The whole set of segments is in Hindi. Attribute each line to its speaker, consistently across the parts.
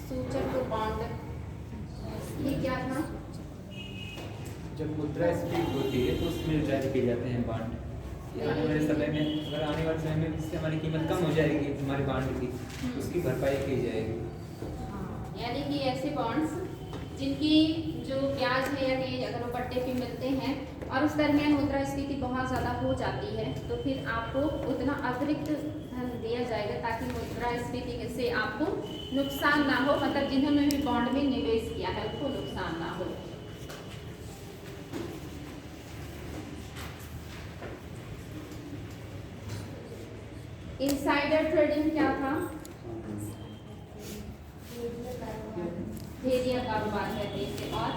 Speaker 1: सूचक बॉन्ड, ये क्या था?
Speaker 2: जब मुद्रास्फीति होती है तो उसमें जारी किए जाते हैं बॉन्ड। आने वाले समय में, अगर आने वाले समय में इससे हमारी कीमत कम हो जाएगी हमारे बॉन्ड की, उसकी भरपाई की जाएगी।
Speaker 1: यानी कि ऐसे बॉन्ड्स जिनकी जो ब्याज है या कि अगर वो पट्टे पे मिलते हैं और उस दरमियान मुद्रास्फीति बहुत ज़्यादा हो जाती है तो फिर आपको उतना अतिरिक्त धन दिया जाएगा ताकि मुद्रास्फीति से आपको नुकसान ना हो, मतलब जिन्होंने भी बॉन्ड में निवेश किया है उनको नुकसान ना हो। इनसाइडर ट्रेडिंग क्या था? भेदिया कारोबार कहते हैं इसे। और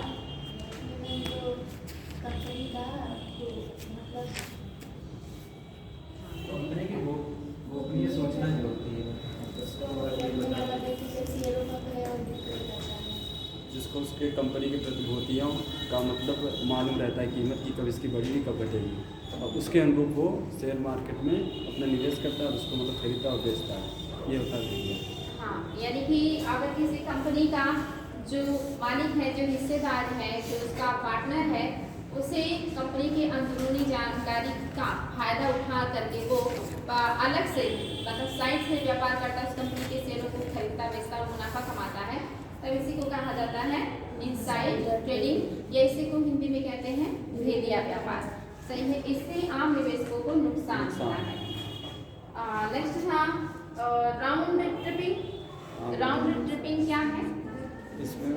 Speaker 3: कंपनी का मतलब
Speaker 2: कंपनी की गोपनीय सूचना जो होती है
Speaker 4: जिसको उसके कंपनी की प्रतिभूतियों का मतलब मालूम रहता है कीमत की, कब इसकी बढ़ेगी कब घटेगी, और उसके अनुरूप वो शेयर मार्केट में अपना निवेश करता है और उसको मतलब खरीदता और बेचता है। ये होता है।
Speaker 1: हाँ, यानी कि अगर किसी कंपनी का जो मालिक है, जो हिस्सेदार है, जो उसका पार्टनर है, उसे कंपनी की अंदरूनी जानकारी का फायदा उठा करके वो अलग से मतलब साइड से व्यापार करता है, उस कंपनी के शेयरों को खरीदता बेचता और मुनाफा कमाता है, तब इसी को कहा जाता है इनसाइड ट्रेडिंग, या इसी को हिंदी में कहते हैं भेदिया व्यापार। सही है, इससे आम निवेशकों को नुकसान होता है। नेक्स्ट था राउंड ट्रिपिंग। राउंड ट्रिपिंग क्या है?
Speaker 4: इसमें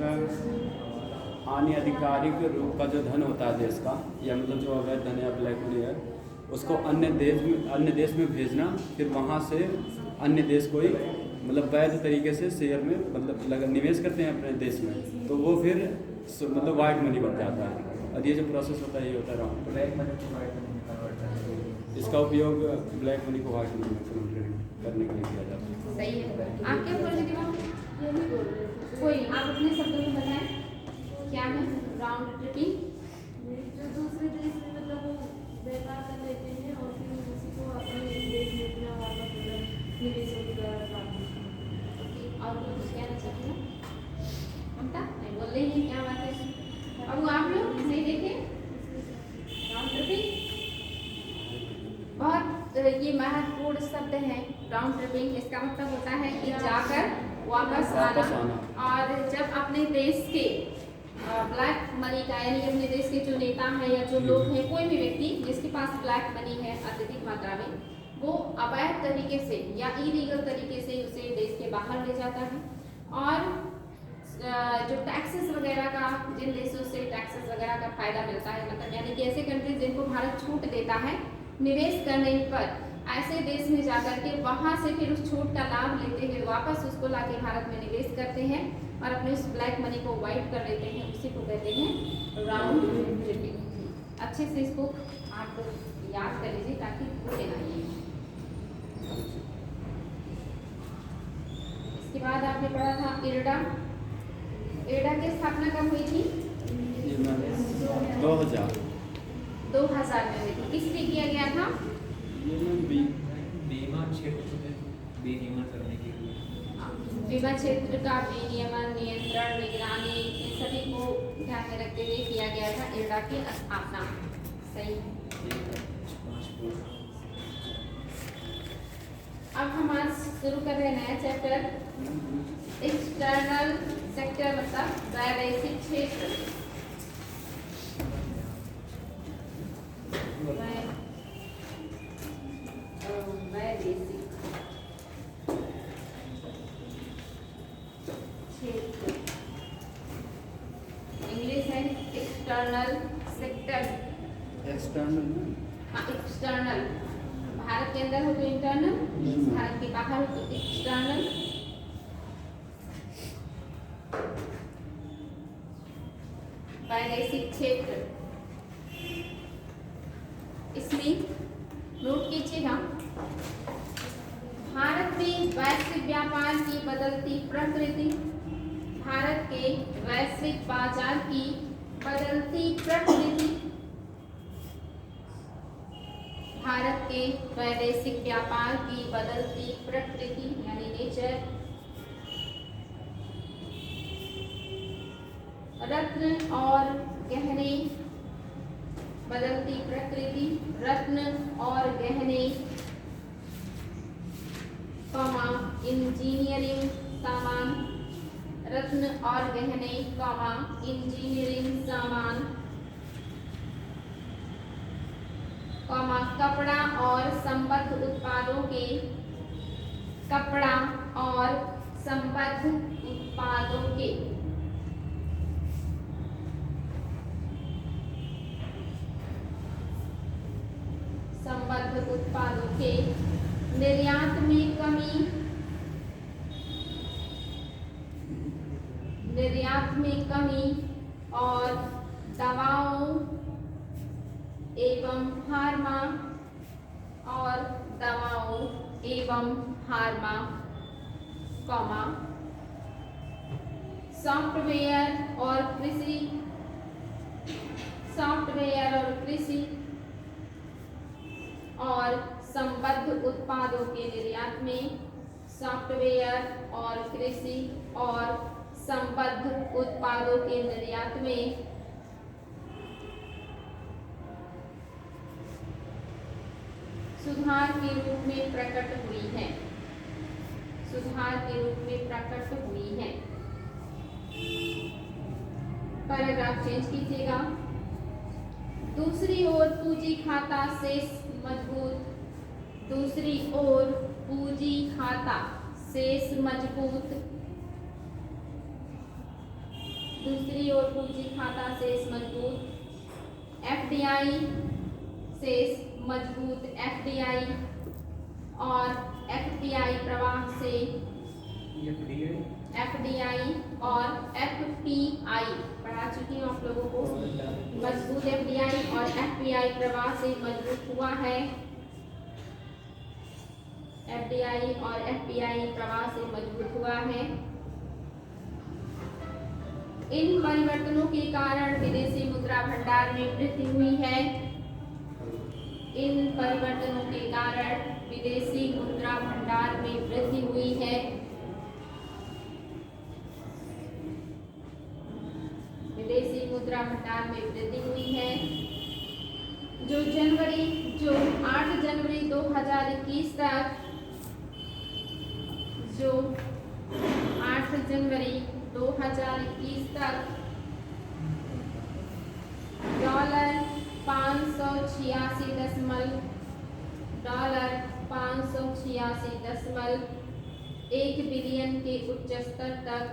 Speaker 4: अनधिकारिक रूप का जो धन होता है देश का, या मतलब जो अवैध धन या ब्लैक मनी है, उसको अन्य देश में भेजना, फिर वहाँ से अन्य देश को ही मतलब वैध तरीके से शेयर में मतलब निवेश करते हैं अपने देश में, तो वो फिर मतलब वाइट मनी बन जाता है। और ये जो प्रोसेस होता है ये होता है राउंड।
Speaker 2: ब्लैक मनी को वाइट मनी में कन्वर्ट करना,
Speaker 4: इसका उपयोग ब्लैक मनी को वाइट मनी में कन्वर्ट करने के लिए किया जाता है।
Speaker 1: सही है। आप क्या बोल रहे थे? कोई आप अपने शब्दों में बताएं क्या है राउंड ट्रिपिंग?
Speaker 3: जो दूसरे देश में मतलब वो व्यापार कर लेते हैं और फिर उसी को अपने देश में अपना वापस निवेशों के द्वारा प्राप्त करते हैं।
Speaker 1: और कुछ कहना चाहते हैं? ममता नहीं बोल रही है, क्या बात है? अब आप लोग नहीं देखे राउंड ट्रिपिंग? बहुत ये महत्वपूर्ण शब्द है राउंड ट्रिपिंग। इसका मतलब होता है कि जाकर वापस आना। और जब अपने देश के ब्लैक मनी का, यानी अपने देश के जो नेता हैं या जो लोग हैं, कोई भी व्यक्ति जिसके पास ब्लैक मनी है अत्यधिक मात्रा में, वो अवैध तरीके से या इलीगल तरीके से उसे देश के बाहर ले जाता है। और जो टैक्सेस वगैरह का, जिन देशों से टैक्सेस वगैरह का फायदा मिलता है, मतलब यानी कि ऐसे कंट्रीज जिनको भारत छूट देता है निवेश करने पर, ऐसे देश में जाकर के वहाँ से फिर उस छूट का लाभ लेते हुए वापस उसको लाके भारत में निवेश करते हैं और अपने उस ब्लैक मनी को वाइट कर देते हैं। उसी को कहते हैं राउंड ट्रिपिंग। अच्छे से इसको आप याद कर लीजिए ताकि भूले ना ये। इसके बाद आपने पढ़ा था इरडा। इरडा की स्थापना कब हुई थी? 2000 में हुई थी। किस लिए किया गया था?
Speaker 2: बीमा क्षेत्र में विनियमन करने के लिए,
Speaker 1: बीमा क्षेत्र का विनियमन, नियंत्रण, निगरानी, इन सभी को ध्यान में रखते हुए किया गया था इरडा की स्थापना। सही है। अब हम आज शुरू कर रहे हैं नया चैप्टर, एक्सटर्नल सेक्टर मतलब वैदेशिक क्षेत्र। वैदेशिक क्षेत्र, इंग्लिश है एक्सटर्नल सेक्टर।
Speaker 4: एक्सटर्नल,
Speaker 1: हाँ एक्सटर्नल, भारत के अंदर हो तो इंटरनल, भारत के बाहर हो तो एक्सटर्नल। वैदेशिक क्षेत्र, इसमें नोट कीजिएगा, भारत में वैश्विक व्यापार की बदलती प्रकृति, भारत के वैश्विक बाजार की बदलती प्रकृति, भारत के वैदेशिक व्यापार की बदलती प्रकृति यानी नेचर, रत्न और गहने, बदलती प्रकृति, रत्न और गहने, कॉमा इंजीनियरिंग सामान, रत्न और गहने, कॉमा इंजीनियरिंग सामान, कॉमा कपड़ा और संबद्ध उत्पादों के, कपड़ा और संबद्ध उत्पादों के, संबद्ध उत्पादों के निर्यात में कमी, निर्यात में कमी और दवाओं एवं फार्मा, और दवाओं एवं फार्मा, कॉमा सॉफ्टवेयर और कृषि, सॉफ्टवेयर और कृषि और संबद्ध उत्पादों के निर्यात में, सॉफ्टवेयर और कृषि और संबद्ध उत्पादों के निर्यात में सुधार के रूप में प्रकट हुई है, सुधार के रूप में प्रकट हुई है। पैराग्राफ चेंज कीजिएगा। दूसरी ओर पूंजी खाता शेष मजबूत, दूसरी ओर पूंजी खाता शेष मजबूत, दूसरी ओर पूंजी खाता शेष मजबूत, एफडीआई शेष मजबूत, एफडीआई और एफपीआई प्रवाह से, एफडीआई और एफपीआई पढ़ा चुकी हूँ आप लोगों को। मजबूत एफडीआई और एफपीआई प्रवाह से मजबूत हुआ है, एफडीआई और एफपीआई प्रवाह से मजबूत हुआ है। इन परिवर्तनों के कारण विदेशी मुद्रा भंडार में वृद्धि हुई है, इन परिवर्तनों के कारण विदेशी मुद्रा भंडार में वृद्धि हुई है। विदेशी मुद्रा भंडार में वृद्धि हुई है। जो 8 जनवरी 2021 तक, जो 8 जनवरी 2021 तक डॉलर 586.1 बिलियन के उच्च स्तर तक,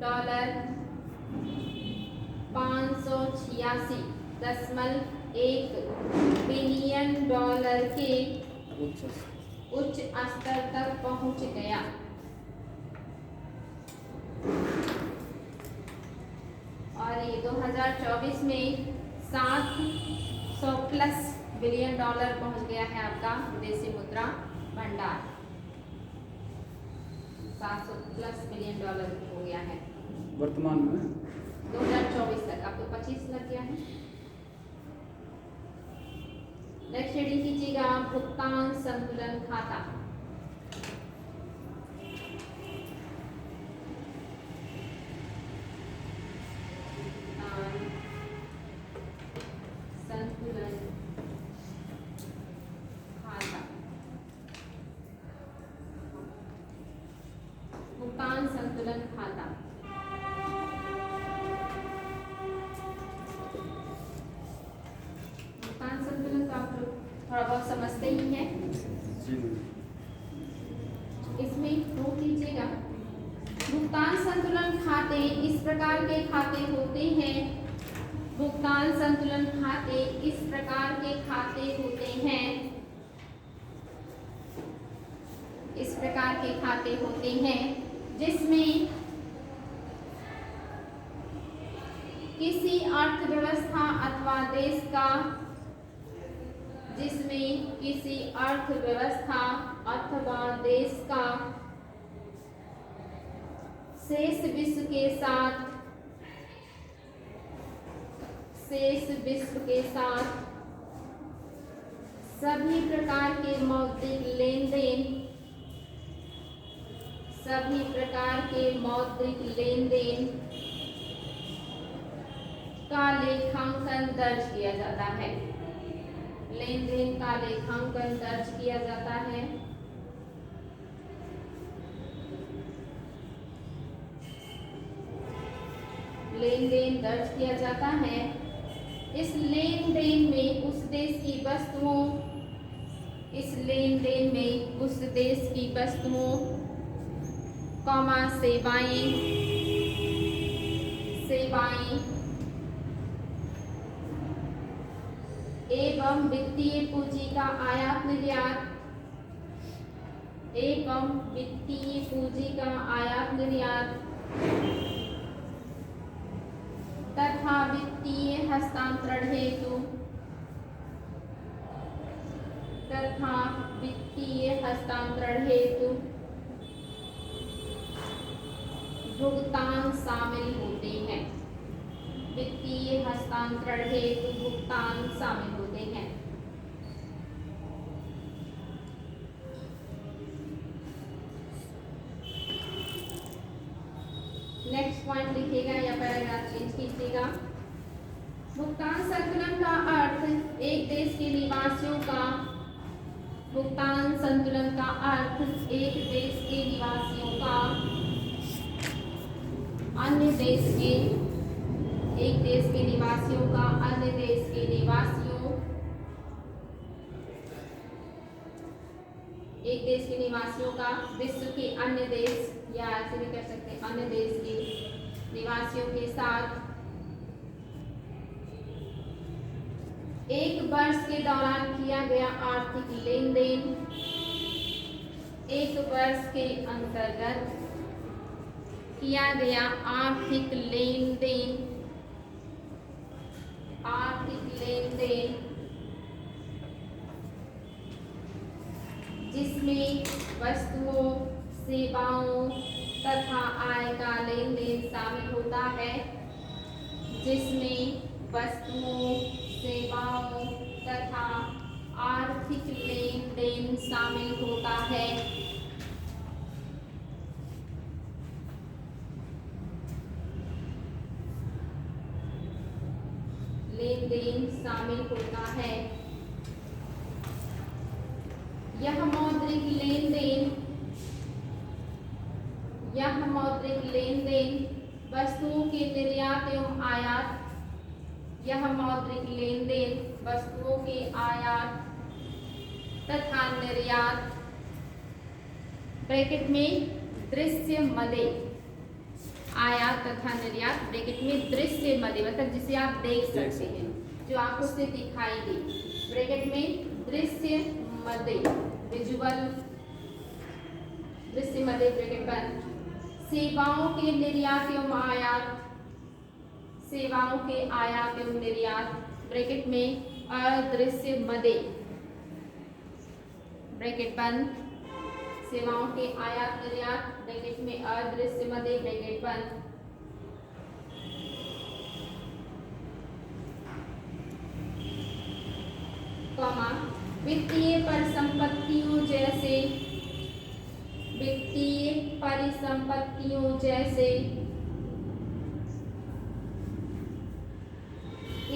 Speaker 1: डॉलर 586.1 बिलियन डॉलर के उच्च स्तर तक पहुंच गया। और ये 2024 में 700 प्लस बिलियन डॉलर पहुंच गया है आपका विदेशी मुद्रा भंडार, 700 प्लस बिलियन डॉलर हो गया है
Speaker 4: वर्तमान में
Speaker 1: 2024 तक। अब तो 25 लग गया है। नेक्स्ट रीडिंग कीजिएगा। भुगतान संतुलन खाता, संतुलन खाता, भुगतान संतुलन खाता। भुगतान संतुलन तो आप लोग थोड़ा बहुत समझते ही हैं। इसमें नोट कीजिएगा। भुगतान संतुलन खाते इस प्रकार के खाते होते हैं, भुगतान संतुलन खाते इस प्रकार के खाते होते हैं, इस प्रकार के खाते होते हैं जिसमें किसी अर्थव्यवस्था अथवा देश का, जिसमें किसी अर्थव्यवस्था अथवा देश का शेष विश्व के साथ, शेष विश्व के साथ सभी प्रकार के मौद्रिक लेन देन, सभी प्रकार के मौद्रिक लेन देन का लेखांकन दर्ज किया जाता है। लेन देन का लेखांकन दर्ज किया जाता है। लेन देन दर्ज किया जाता है। इस लेन देन में उस देश की वस्तुओं, इस लेन देन में उस देश की वस्तुओं, सेवाएं एवं वित्तीय पूंजी का आयात निर्यात, एवं वित्तीय पूंजी का आयात निर्यात तथा वित्तीय हस्तांतरण हेतु, तथा वित्तीय हस्तांतरण हेतु भुगतान शामिल होते हैं। वित्तीय हस्तांतरण हेतु भुगतान शामिल होते हैं। नेक्स्ट पॉइंट लिखिएगा या पैराग्राफ चेंज कीजिएगा। भुगतान संतुलन का अर्थ एक देश के निवासियों का, भुगतान संतुलन का अर्थ एक देश के निवासियों का अन्य देश के, एक देश के निवासियों का अन्य देश के निवासियों, एक देश के निवासियों का विश्व के अन्य देश, या ऐसे भी कर सकते हैं अन्य देश के निवासियों के साथ एक वर्ष के दौरान किया गया आर्थिक लेन देन, एक वर्ष के अंतर्गत किया गया आर्थिक लेन देन, आर्थिक लेन देन जिसमें वस्तुओं, सेवाओं तथा आय का लेन देन शामिल होता है, जिसमें वस्तुओं, सेवाओं तथा आर्थिक लेन देन शामिल होता है। लेन देन शामिल होता है। यह मौद्रिक लेन देन, यह मौद्रिक लेन देन वस्तुओं के निर्यात एवं आयात, यह मौद्रिक लेन देन वस्तुओं के आयात तथा निर्यात ब्रैकेट में दृश्य मदे, आयात तथा निर्यात ब्रैकेट में दृश्य मदे मतलब जिसे आप देख सकते हैं, जो आपको से दिखाई दे, ब्रैकेट में दृश्य मदे, विजुअल दृश्य मदे ब्रैकेट बंद। सेवाओं के निर्यात एवं आयात, सेवाओं के आयात एवं निर्यात ब्रैकेट में अदृश्य मदे ब्रैकेट बंद। सेवाओं के आयात निर्यात ब्रैकेट में अदृश्य मदे ब्रैकेट बंद। कॉमा वित्तीय परिसंपत्तियों जैसे, वित्तीय परिसंपत्तियों जैसे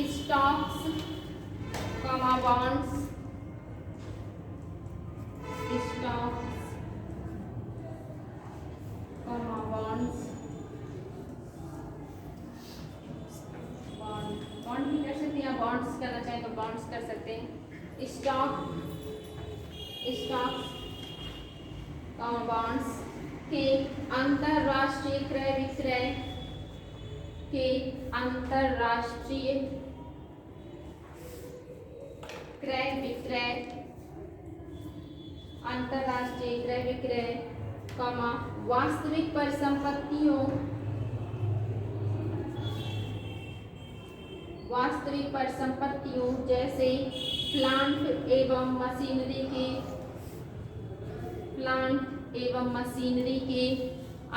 Speaker 1: stocks, comma bonds, stocks, comma bonds, bond भी कर सकते हैं या बॉन्ड्स करना चाहें तो बॉन्ड्स कर सकते हैं। स्टॉक, स्टॉक्स, कॉमा बॉन्ड्स के अंतरराष्ट्रीय क्रय विक्रय, के अंतरराष्ट्रीय क्रय विक्रय, अंतरराष्ट्रीय क्रय विक्रय, कॉमा वास्तविक परिसंपत्तियों, वास्तविक परिसंपत्तियों जैसे प्लांट एवं मशीनरी के, प्लांट एवं मशीनरी के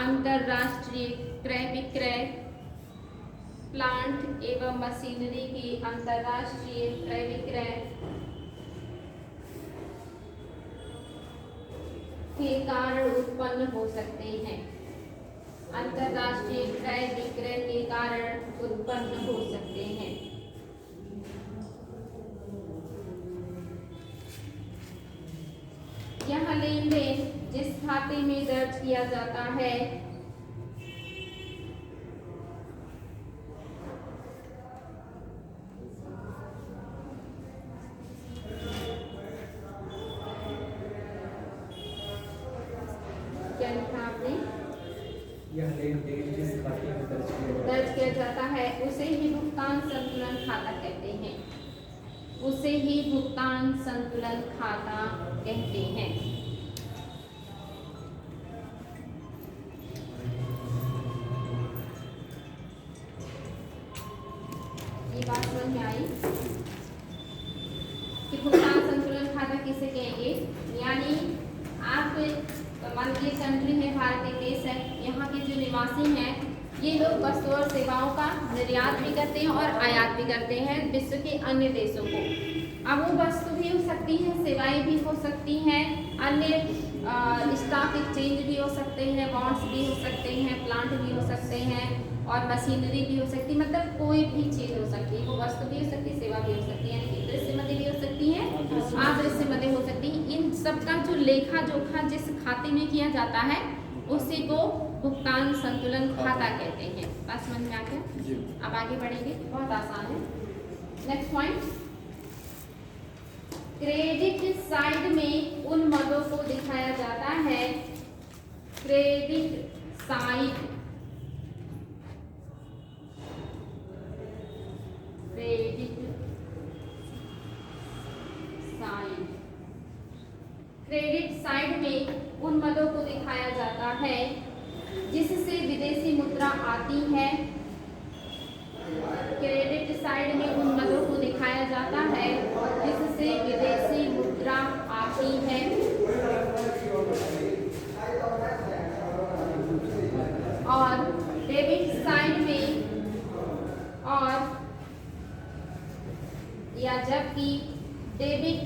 Speaker 1: अंतरराष्ट्रीय क्रय विक्रय, प्लांट एवं मशीनरी के अंतरराष्ट्रीय क्रय विक्रय के कारण उत्पन्न हो सकते हैं, अंतरराष्ट्रीय क्रय विक्रय के कारण उत्पन्न हो सकते हैं। यह लेन देन जिस खाते में दर्ज किया जाता है क्या लिखा आपने?
Speaker 2: यह लेन देन जिस खाते में
Speaker 1: दर्ज किया जाता है उसे ही भुगतान संतुलन खाता कहते हैं। उसे ही भुगतान संतुलन खाता कहते हैं। ये बात समझ में आई कि भुगतान संतुलन खाता किसे कहेंगे? यानी आप मान लीजिए कंट्री है, भारत एक देश है, यहाँ के जो निवासी हैं ये लोग वस्तु और सेवाओं का निर्यात भी करते हैं और आयात भी करते हैं विश्व के अन्य देशों को। अब वो वस्तु भी हो सकती है, सेवाएं भी हो सकती हैं, अन्य स्टॉक एक्सचेंज भी हो सकते हैं, बॉन्ड्स भी हो सकते हैं, प्लांट भी हो सकते हैं और मशीनरी भी हो सकती है। मतलब कोई भी चीज़ हो सकती है, वो वस्तु भी हो सकती है, सेवा भी हो सकती है, यानी कि दृश्य मदे भी हो सकती है, अदृश्य मदे हो सकती है। इन सबका जो लेखा जोखा जिस खाते में किया जाता है उसी को भुगतान संतुलन खाता कहते हैं। बात समझ में आ गया? अब आगे बढ़ेंगे, बहुत आसान है। नेक्स्ट पॉइंट, क्रेडिट साइड में उन मदों को दिखाया जाता है, credit side, credit side, credit side में उन मदों को दिखाया जाता है जिससे विदेशी मुद्रा आती है। क्रेडिट साइड में उन मदों को दिखाया जाता है जिससे विदेशी मुद्रा आती है। और डेबिट साइड में, और या जबकि डेबिट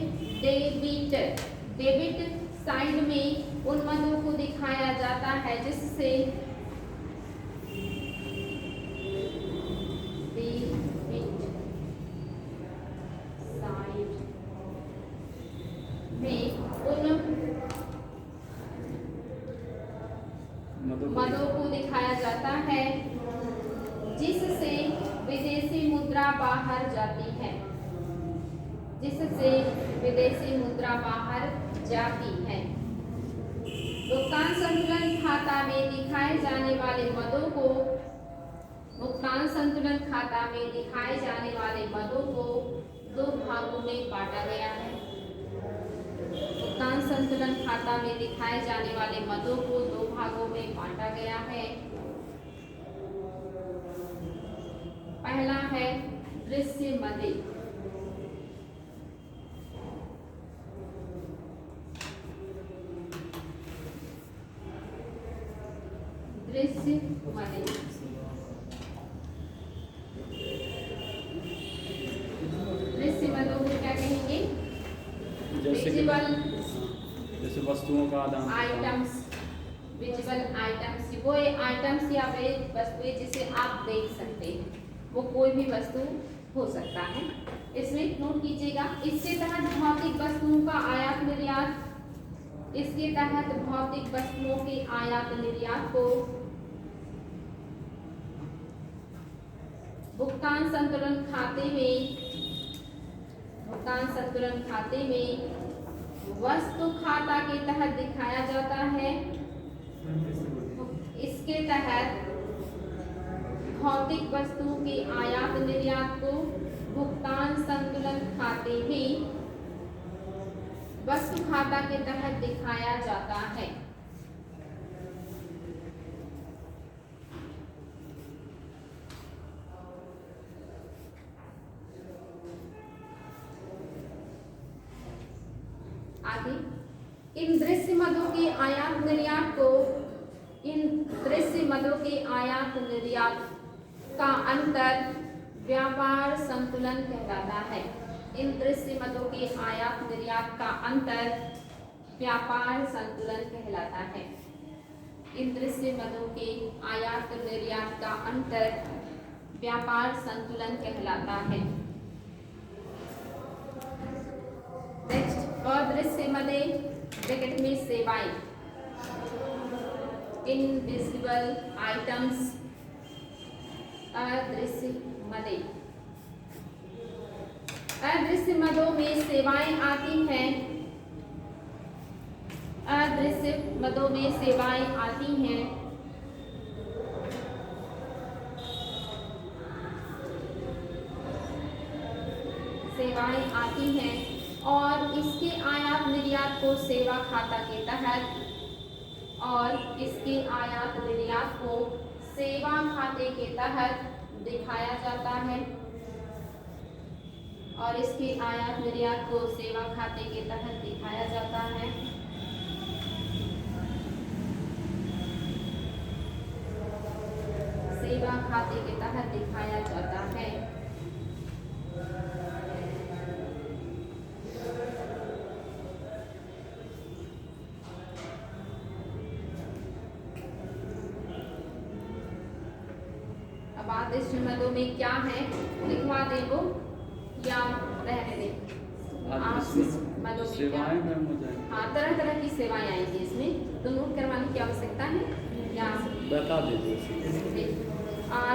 Speaker 1: साइड में उन मदों को दिखाया जाता है जिससे डेबिट साइड में उन मदों को दिखाया जाता है जिससे विदेशी मुद्रा बाहर जाती है, जिससे विदेशी मुद्रा बाहर जाती है। भुगतान संतुलन खाता में दिखाए जाने वाले मदों को, भुगतान संतुलन खाता में दिखाए जाने वाले मदों को दो भागों में बांटा गया है। भुगतान संतुलन खाता में दिखाए जाने वाले मदों को दो भागों में बांटा गया है। पहला है दृश्य मदे, दृश्य मदे, दृश्य मदों को क्या कहेंगे? विजिबल
Speaker 4: वस्तुओं का आदान
Speaker 1: आइटम्स, विजिबल आइटम्स, वो आइटम्स या वे वस्तुएं जिसे आप देख सकते हैं, वो कोई भी वस्तु हो सकता है। इसमें नोट कीजिएगा, इसके तहत भौतिक वस्तुओं का आयात निर्यात, इसके तहत भौतिक वस्तुओं के आयात निर्यात को भुगतान संतुलन खाते में, भुगतान संतुलन खाते में वस्तु खाता के तहत दिखाया जाता है। इसके तहत भौतिक वस्तुओं के आयात निर्यात को भुगतान संतुलन खाते में वस्तु खाता के तहत दिखाया जाता है। आगे, इन दृश्य मदों के आयात निर्यात को, इन दृश्य मदों के आयात निर्यात का अंतर व्यापार संतुलन कहलाता है। इन दृश्य मदों के आयात निर्यात का अंतर व्यापार संतुलन कहलाता है। इन दृश्य मदों के आयात निर्यात का अंतर व्यापार संतुलन कहलाता है। नेक्स्ट, अदृश्य मदे ब्रैकेट में सेवाएं, इनविजिबल आइटम्स, अदृश्य मदे। अदृश्य मदों में सेवाएं आती हैं, अदृश्य मदों में सेवाएं आती हैं सेवाएं आती हैं और इसके आयात निर्यात को सेवा खाता के तहत सेवा खाते के तहत दिखाया जाता है और इसके आयात निर्यात को सेवा खाते के तहत दिखाया जाता है। सेवा खाते के तहत दिखाया जाता है। अब आदृश्य मदों में क्या है लिखवा दे वो या रहने दे। मदों में क्या,
Speaker 4: सेवाएं मैम हो जाएंगी।
Speaker 1: हाँ, तरह तरह की सेवाएं आएंगी इसमें, तो नोट करवाने की आवश्यकता है या
Speaker 4: बता दीजिए।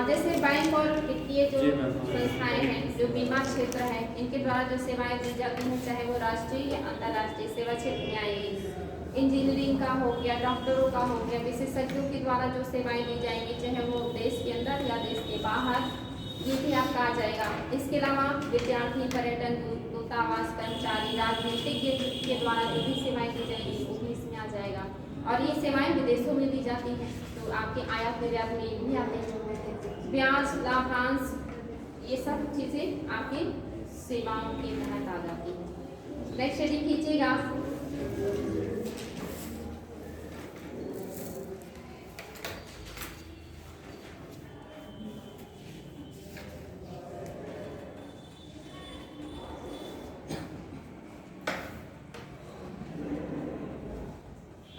Speaker 1: जैसे बैंक और वित्तीय जो
Speaker 4: जी मैम।
Speaker 1: संस्थाएं हैं, जो बीमा क्षेत्र है, इनके द्वारा जो सेवाएं दी जाती हैं, चाहे वो राष्ट्रीय या अंतर्राष्ट्रीय सेवा क्षेत्र में आएंगी। इंजीनियरिंग का हो गया, डॉक्टरों का हो गया, विशेषज्ञों के द्वारा जो सेवाएं दी जाएंगी, चाहे वो देश के अंदर या देश के बाहर, ये भी आपका आ जाएगा। इसके अलावा विद्यार्थी, पर्यटन, दूतावास कर्मचारी, राजनीतिज्ञ के द्वारा जो भी सेवाएं दी जाएंगी वो भी इसमें आ जाएगा। और ये सेवाएं विदेशों में दी जाती हैं, तो आपके आयात निर्यात में ये भी आते हैं। ब्याज, लाभांश, ये सब चीज़ें आपकी सेवाओं के तहत आ जाती हैं। नेक्स्ट हेडिंग खींचेगा।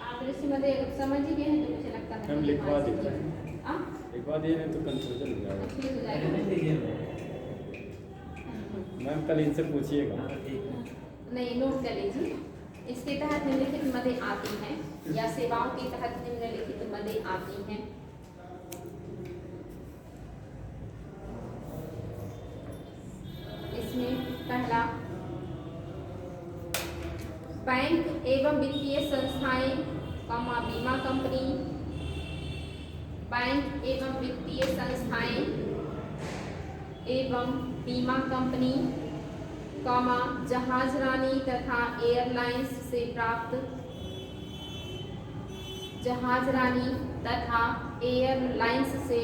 Speaker 1: आदृश्य मदे समझ ही गए हैं, तो मुझे लगता है
Speaker 4: हम लिखवा देते हैं।
Speaker 1: हाँ,
Speaker 4: लिखवा दिए नहीं तो कंफ्यूजन हो जाएगा।
Speaker 1: ठीक हो जाएगा।
Speaker 4: मैम कल इनसे पूछिएगा।
Speaker 1: नहीं, नोट कर लीजिए। इसके तहत निम्नलिखित मदें आती हैं या सेवाओं के तहत निम्नलिखित मदें आती हैं। इसमें पहला, बैंक एवं वित्तीय संस्थाएं, बीमा कंपनी, बैंक एवं वित्तीय संस्थाएं एवं बीमा कंपनी, जहाजरानी तथा एयरलाइंस से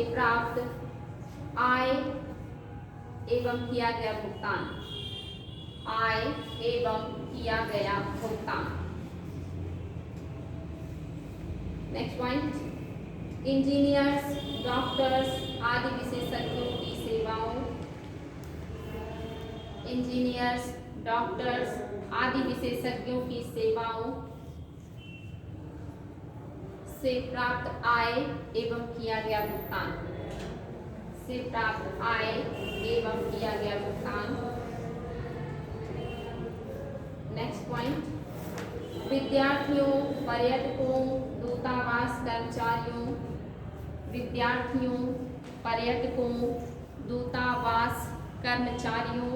Speaker 1: प्राप्त आय एवं किया गया भुगतान। नेक्स्ट पॉइंट, इंजीनियर्स, डॉक्टर्स आदि विशेषज्ञों की सेवाओं, इंजीनियर्स, डॉक्टर्स आदि विशेषज्ञों की सेवाओं से प्राप्त आय एवं किया गया भुगतान, नेक्स्ट पॉइंट, विद्यार्थियों, पर्यटकों, दूतावास कर्मचारियों,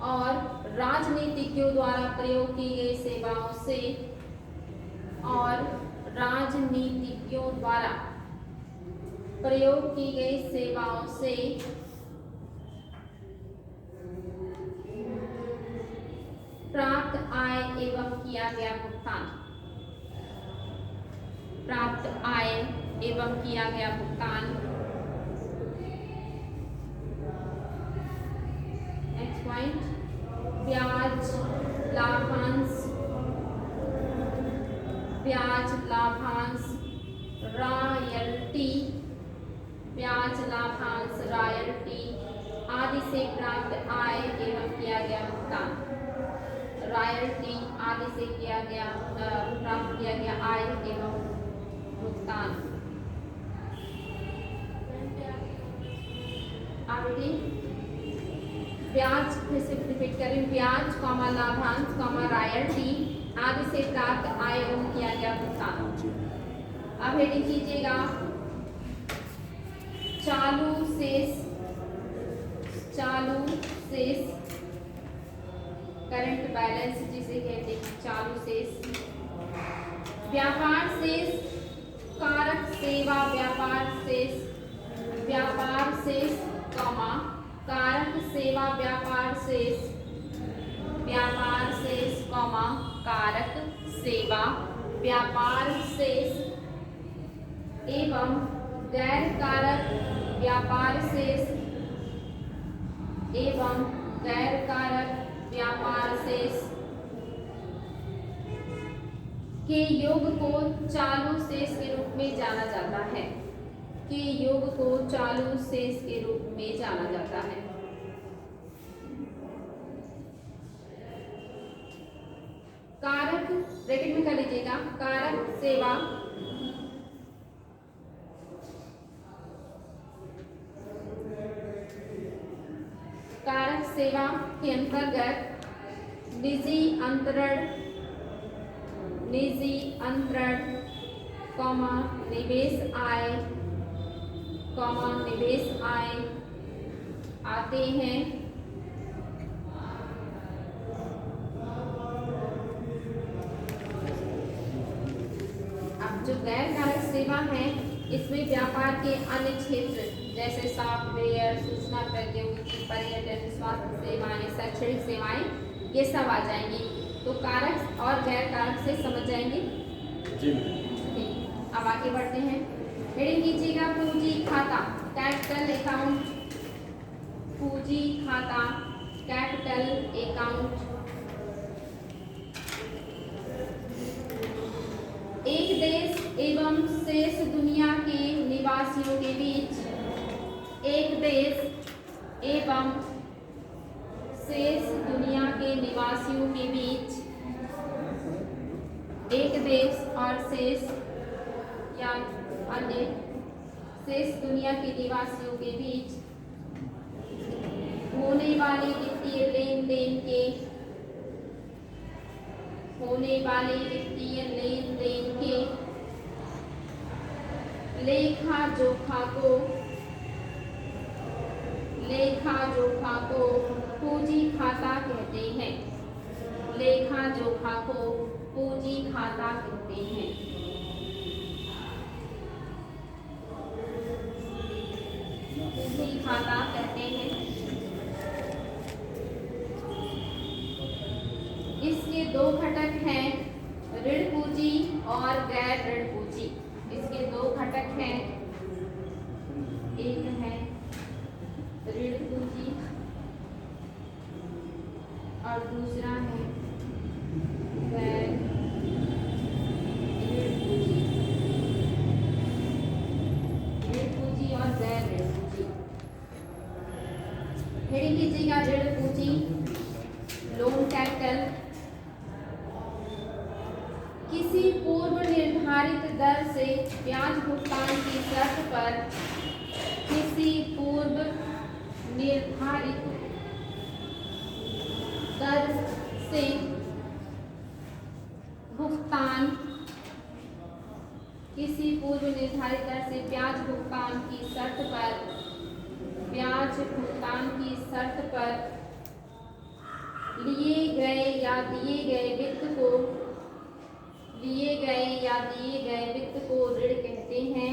Speaker 1: और राजनीतिज्ञों द्वारा प्रयोग की गई सेवाओं से प्राप्त आय एवं किया गया भुगतान। नेक्स्ट पॉइंट, ब्याज, लाभांश, रॉयल्टी आदि से प्राप्त आय एवं किया गया भुगतान। रॉयल्टी आदि से किया गया प्राप्त किया गया आय एवं भुगतान। आगे ब्याज, फिर से रिपीट करें, ब्याज कॉमा लाभांश कॉमा रॉयल्टी आदि से प्राप्त आय एवं किया गया भुगतान। अब हेडिंग कीजिएगा चालू शेष, चालू शेष करंट बैलेंस जिसे कहते हैं चालू शेष। व्यापार शेष, कारक सेवा व्यापार शेष, व्यापार शेष कॉमा कारक सेवा व्यापार शेष, व्यापार शेष कॉमा कारक सेवा व्यापार शेष एवं गैर कारक व्यापार शेष एवं गैर कारक व्यापार शेष के योग को चालू शेष के रूप में जाना जाता है, के योग को चालू शेष के रूप में जाना जाता है। कारक ब्रैकेट में कर लीजिएगा, कारक सेवा कारक सेवा के अंतर्गत निजी अंतरण कॉमा निवेश आय कॉमा निवेश आय आते हैं। अब जो गैर कारक सेवा है इसमें व्यापार के अन्य क्षेत्र जैसे सॉफ्टवेयर, सूचना प्रौद्योगिकी, पर्यटन, स्वास्थ्य सेवाएं, शैक्षणिक सेवाएं ये सब आ जाएंगी। तो कारक और गैर कारक से समझ जाएंगे
Speaker 4: जी।
Speaker 1: अब आगे बढ़ते हैं। हेडिंग कीजिएगा पूंजी खाता, कैपिटल अकाउंट, पूंजी खाता कैपिटल अकाउंट। एक देश एवं शेष दुनिया के निवासियों के बीच, एक देश एवं शेष दुनिया के निवासियों के बीच, एक देश और शेष या अन्य शेष दुनिया के निवासियों के बीच होने वाले वित्तीय लेन देन के, होने वाले वित्तीय लेन देन के लेखा जोखा को पूंजी खाता कहते हैं। लेखा जोखा को पूंजी खाता कहते हैं। पूंजी खाता कहते हैं। इसके दो घटक हैं, ऋण पूंजी और गैर ऋण पूंजी। इसके दो घटक हैं, एक है ऋण पूंजी और दूसरा है गैर ऋण पूंजी। ऋण पूंजी और गैर ऋण पूंजी। हेडिंग कीजिएगा ऋण पूंजी, लोन कैपिटल। किसी पूर्व निर्धारित दर से ब्याज भुगतान की शर्त पर, किसी पूर्व निर्धारित दर से भुगतान, किसी पूर्व निर्धारित दर से ब्याज भुगतान की शर्त पर, ब्याज भुगतान की शर्त पर लिए गए या दिए गए वित्त को, लिए गए या दिए गए वित्त को ऋण कहते हैं।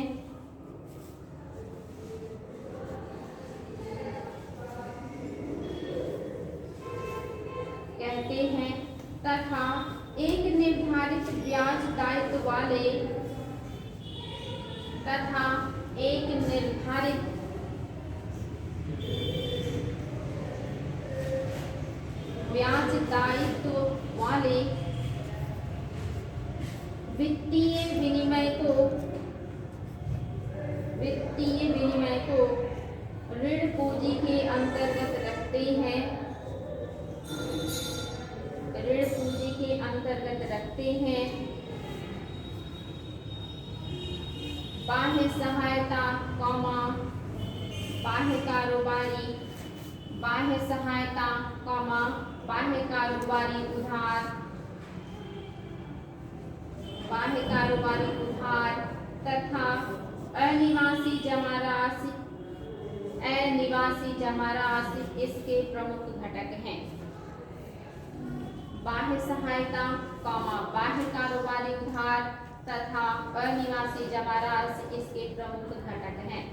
Speaker 1: कहते हैं तथा एक निर्धारित ब्याज दायित्व वाले, तथा एक निर्धारित ब्याज दायित्व वाले वित्तीय विनिमय को ऋण पूंजी के अंतर्गत रखते हैं। ऋण रखते हैं। बाह्य सहायता, बाह्य कारोबारी, बाह्य सहायता, बाह्य कारोबारी उधार, बाह्य कारोबारी उधार तथा अनिवासी जमा राशि इसके प्रमुख घटक हैं। बाह्य सहायता, बाह्य कारोबारी उधार तथा अनिवासी जमा राशि इसके प्रमुख घटक हैं।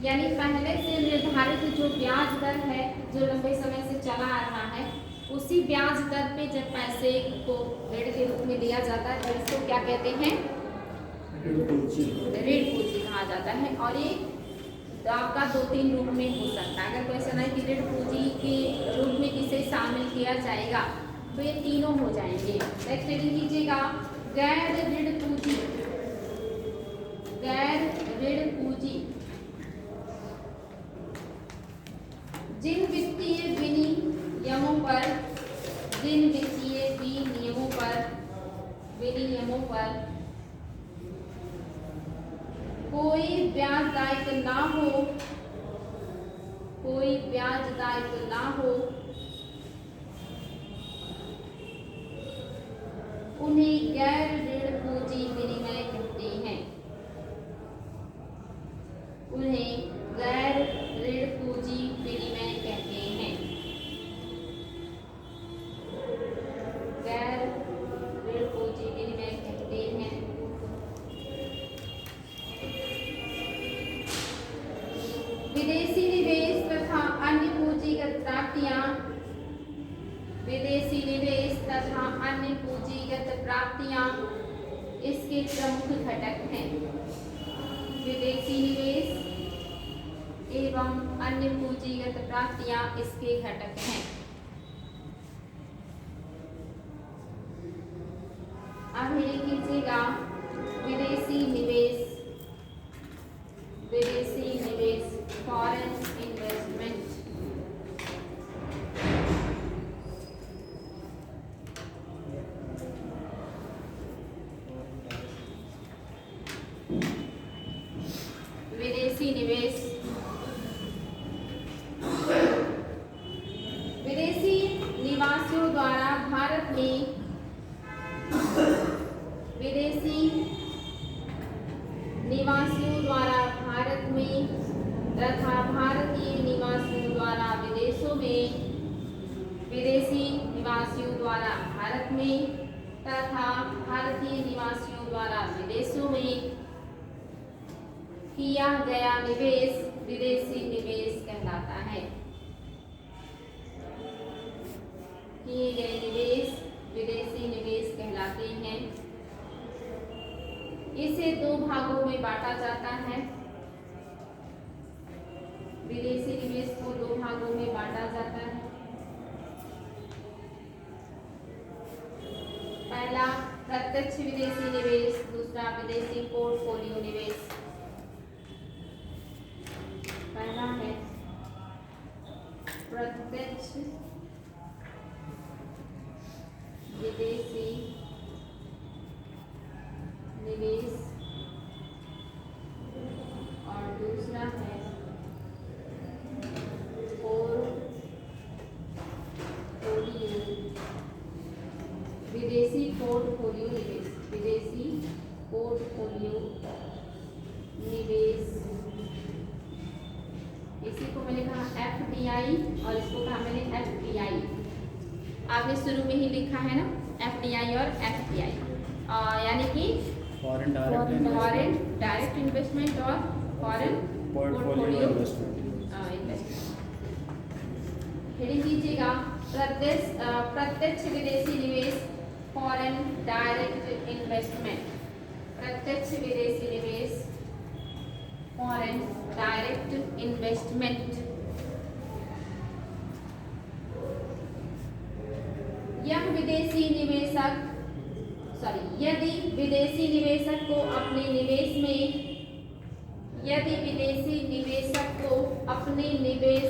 Speaker 1: यानी पहले से निर्धारित जो ब्याज दर है, जो लंबे समय से चला आ रहा है, उसी ब्याज दर पे जब पैसे को ऋण के रूप में दिया जाता है, इसको क्या कहते हैं? ऋण पूंजी कहा जाता है। और ये आपका 2-3 रूप में हो सकता है। अगर क्वेश्चन है कि ऋण पूंजी के रूप में किसे शामिल किया जाएगा, तो ये तीनों हो जाएंगे। नेक्स्ट रीडिंग कीजिएगा, गैर ऋण पूंजी। गैर ऋण पूंजी जिन वित्तीय विनियमों पर कोई ब्याज दायित्व ना हो, उन्हें गैर ऋण पूंजी विनिमय कहते हैं। उन्हें गैर ऋण पूंजी विनिमय कहते हैं। गैर ऋण पूंजी विनिमय कहते हैं। विदेशी निवेश तथा अन्य पूंजीगत प्राप्तियां, विदेशी निवेश तथा अन्य पूंजीगत प्राप्तियां इसके प्रमुख घटक हैं। विदेशी निवेश एवं अन्य पूंजीगत प्राप्तियां इसके घटक हैं। अब हेडिंग कीजिएगा, विदेशी निवेश, फॉरेन इन्वेस्टमेंट। विदेशी निवेश, विदेशी निवासियों द्वारा भारत में, विदेशी निवासियों द्वारा भारत में तथा भारतीय निवासियों द्वारा विदेशों में, विदेशी निवासियों द्वारा भारत में तथा भारतीय निवासियों द्वारा विदेशों में किया गया निवेश विदेशी निवेश कहलाता है। किए गए निवेश विदेशी निवेश कहलाते हैं। इसे 2 भागों में बांटा जाता है। विदेशी निवेश को 2 भागों में बांटा जाता है। पहला प्रत्यक्ष विदेशी निवेश, दूसरा विदेशी पोर्टफोलियो निवेश। पहला है प्रत्यक्ष विदेशी निवेश और दूसरा है विदेशी पोर्टफोलियो निवेश। विदेशी पोर्टफोलियो निवेश, इसी को मैंने कहा FDI और इसको कहा मैंने FPI। आपने शुरू में ही लिखा है ना FDI और FPI, यानी कि फॉरेन डायरेक्ट इन्वेस्टमेंट और फॉरेन पोर्टफोलियो इन्वेस्टमेंट। हेडिंग कीजिएगा, प्रत्यक्ष विदेशी निवेश, फॉरेन डायरेक्ट इन्वेस्टमेंट। प्रत्यक्ष विदेशी निवेश, फॉरेन डायरेक्ट इन्वेस्टमेंट। यदि विदेशी निवेशक को अपने निवेश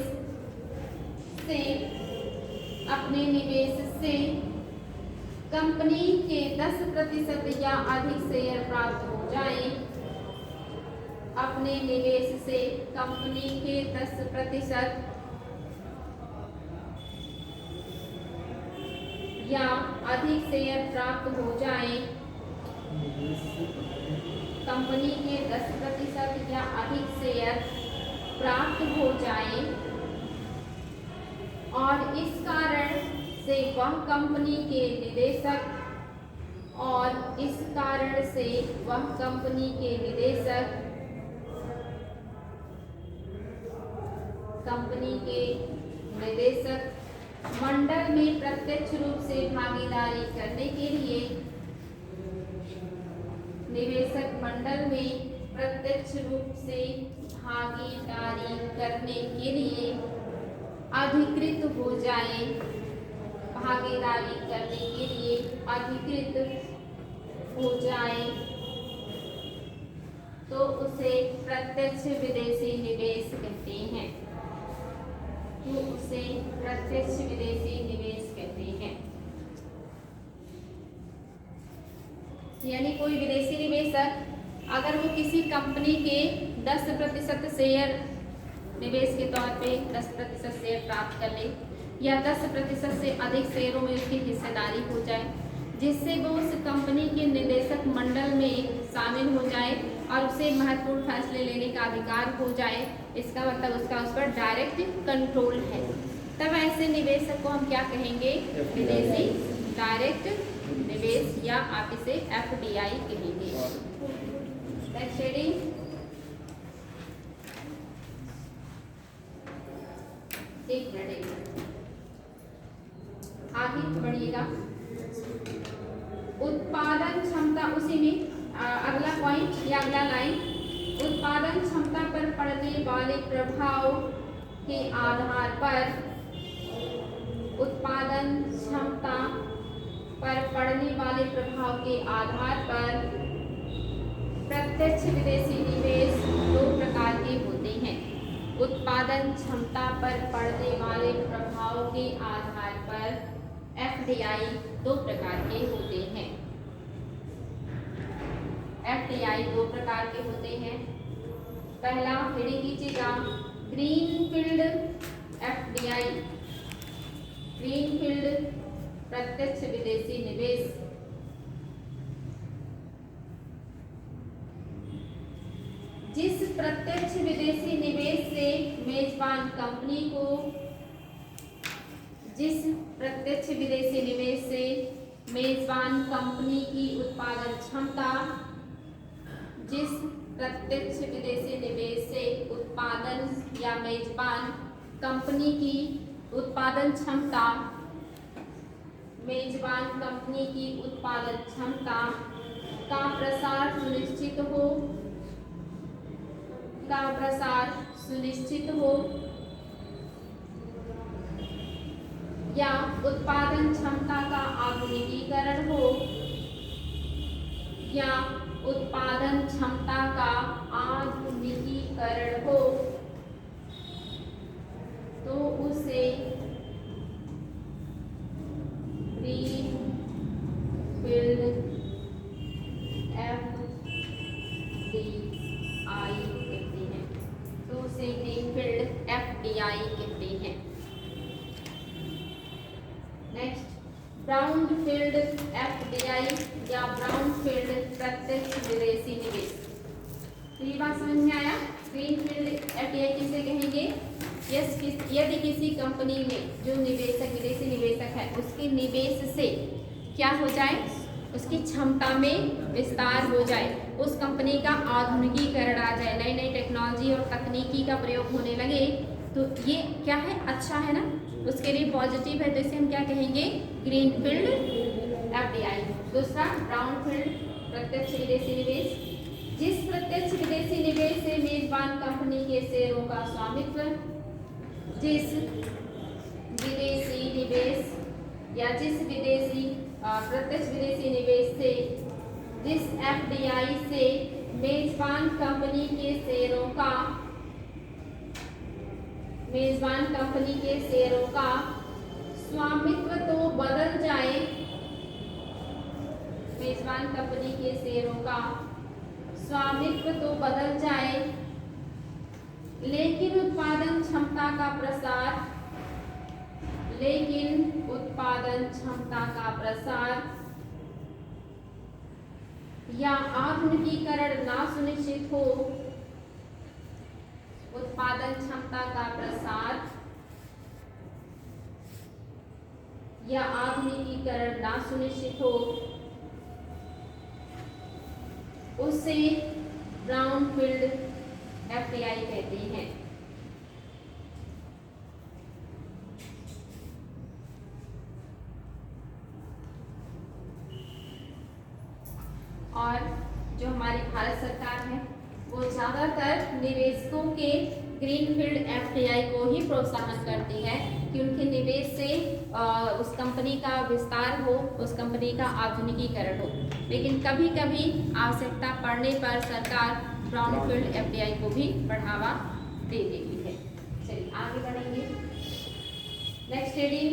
Speaker 1: अपने निवेश से कंपनी के 10% या अधिक शेयर प्राप्त हो जाए, अपने निवेश से कंपनी के 10% या अधिक शेयर प्राप्त हो जाए, कंपनी के 10% या अधिक शेयर प्राप्त हो जाए और इस कारण से वह कंपनी के निदेशक मंडल में प्रत्यक्ष रूप से भागीदारी करने के लिए निवेशक मंडल में प्रत्यक्ष रूप से भागीदारी करने के लिए अधिकृत हो जाए, भागीदारी करने के लिए अधिकृत हो जाए तो उसे प्रत्यक्ष विदेशी निवेश कहते हैं, तो उसे प्रत्यक्ष विदेशी निवेश कहते हैं। यानी कोई विदेशी निवेशक अगर वो किसी कंपनी के 10% शेयर निवेश के तौर पे 10% शेयर प्राप्त कर ले या 10% से अधिक शेयरों में उसकी हिस्सेदारी हो जाए, जिससे वो उस कंपनी के निदेशक मंडल में शामिल हो जाए और उसे महत्वपूर्ण फैसले लेने का अधिकार हो जाए, इसका मतलब उसका उस पर डायरेक्ट कंट्रोल है, तब ऐसे निवेशक को हम क्या कहेंगे? विदेशी डायरेक्ट निवेश या आप इसे FDI कहेंगे। नेक्स्ट हेडिंग, एक मिनट आगे बढ़िएगा। उत्पादन क्षमता, उसी में अगला पॉइंट या अगला लाइन, उत्पादन क्षमता पर पड़ने वाले प्रभाव के आधार पर, उत्पादन क्षमता पर पड़ने वाले प्रभाव के आधार पर प्रत्यक्ष विदेशी निवेश दो प्रकार के होते हैं। उत्पादन क्षमता पर पड़ने वाले प्रभाव के आधार पर FDI दो प्रकार के होते हैं। FDI दो प्रकार के होते हैं। पहला हेडिंग कीजिएगा, ग्रीनफील्ड FDI, ग्रीनफील्ड प्रत्यक्ष विदेशी निवेश। जिस प्रत्यक्ष विदेशी निवेश से मेजबान कंपनी को, जिस प्रत्यक्ष विदेशी निवेश से मेजबान कंपनी की उत्पादन क्षमता, जिस प्रत्यक्ष विदेशी निवेश से उत्पादन या मेजबान कंपनी की उत्पादन क्षमता, मेजबान कंपनी की उत्पादन क्षमता का प्रसार सुनिश्चित हो, का प्रसार सुनिश्चित हो या उत्पादन क्षमता का आधुनिकीकरण हो, या उत्पादन क्षमता का आधुनिकीकरण हो, तो उसे ग्रीनफील्ड FDI कहते हैं, तो उसे ग्रीनफील्ड FDI कहते हैं। नेक्स्ट, ब्राउनफील्ड FDI या ब्राउनफील्ड प्रत्यक्ष विदेशी निवेश। तो ये बात समझ में आया? ग्रीनफील्ड FDI किसे कहेंगे? यदि किसी कंपनी में जो निवेशक विदेशी निवेशक है उसके निवेश से क्या हो जाए, उसकी क्षमता में विस्तार हो जाए, उस कंपनी का आधुनिकीकरण आ जाए, नई नई टेक्नोलॉजी और तकनीकी का प्रयोग होने लगे, तो ये क्या है? अच्छा है ना, उसके लिए पॉजिटिव है, तो इसे हम क्या कहेंगे? Greenfield FDI। दूसरा, ब्राउनफील्ड प्रत्यक्ष विदेशी निवेश। जिस प्रत्यक्ष विदेशी निवेश से मेजबान कंपनी के शेयरों का स्वामित्व, जिस विदेशी निवेश या जिस विदेशी प्रत्यक्ष विदेशी निवेश से, जिस FDI से मेजबान कंपनी के शेयरों का, मेजबान कंपनी के शेयरों का स्वामित्व तो बदल जाए, मेजबान कंपनी के शेयरों का स्वामित्व तो बदल जाए, लेकिन उत्पादन क्षमता का प्रसार, लेकिन उत्पादन क्षमता का प्रसार या आधुनिकीकरण ना सुनिश्चित हो, उत्पादन क्षमता का प्रसार या आधुनिकीकरण ना सुनिश्चित हो, उसे ब्राउनफील्ड एफडीआई कहते हैं। और जो हमारी भारत सरकार है वो ज़्यादातर निवेशकों के ग्रीनफील्ड एफडीआई को ही प्रोत्साहन करती है कि उनके निवेश से उस कंपनी का विस्तार हो, उस कंपनी का आधुनिकीकरण हो। लेकिन कभी कभी आवश्यकता पड़ने पर सरकार ब्राउनफील्ड एफडीआई को भी बढ़ावा दे देती है। चलिए आगे बढ़ेंगे। नेक्स्ट हेडिंग,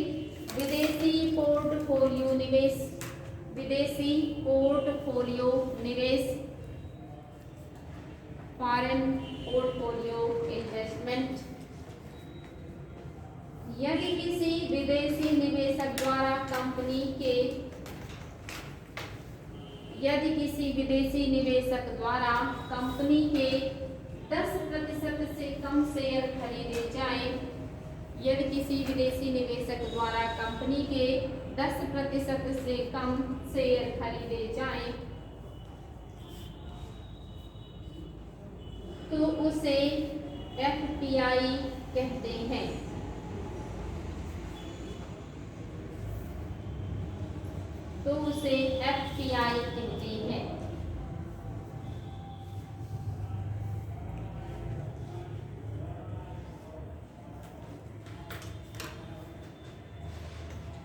Speaker 1: विदेशी पोर्टफोलियो निवेश। विदेशी पोर्टफोलियो निवेश, फॉरेन पोर्टफोलियो इन्वेस्टमेंट। यदि किसी विदेशी निवेशक द्वारा कंपनी के यदि किसी विदेशी निवेशक द्वारा कंपनी के 10% से कम शेयर खरीदे जाएं, यदि किसी विदेशी निवेशक द्वारा कंपनी के 10% से कम शेयर खरीदे जाएं, तो उसे एफपीआई कहते हैं। तो उसे एफपीआई कहते हैं।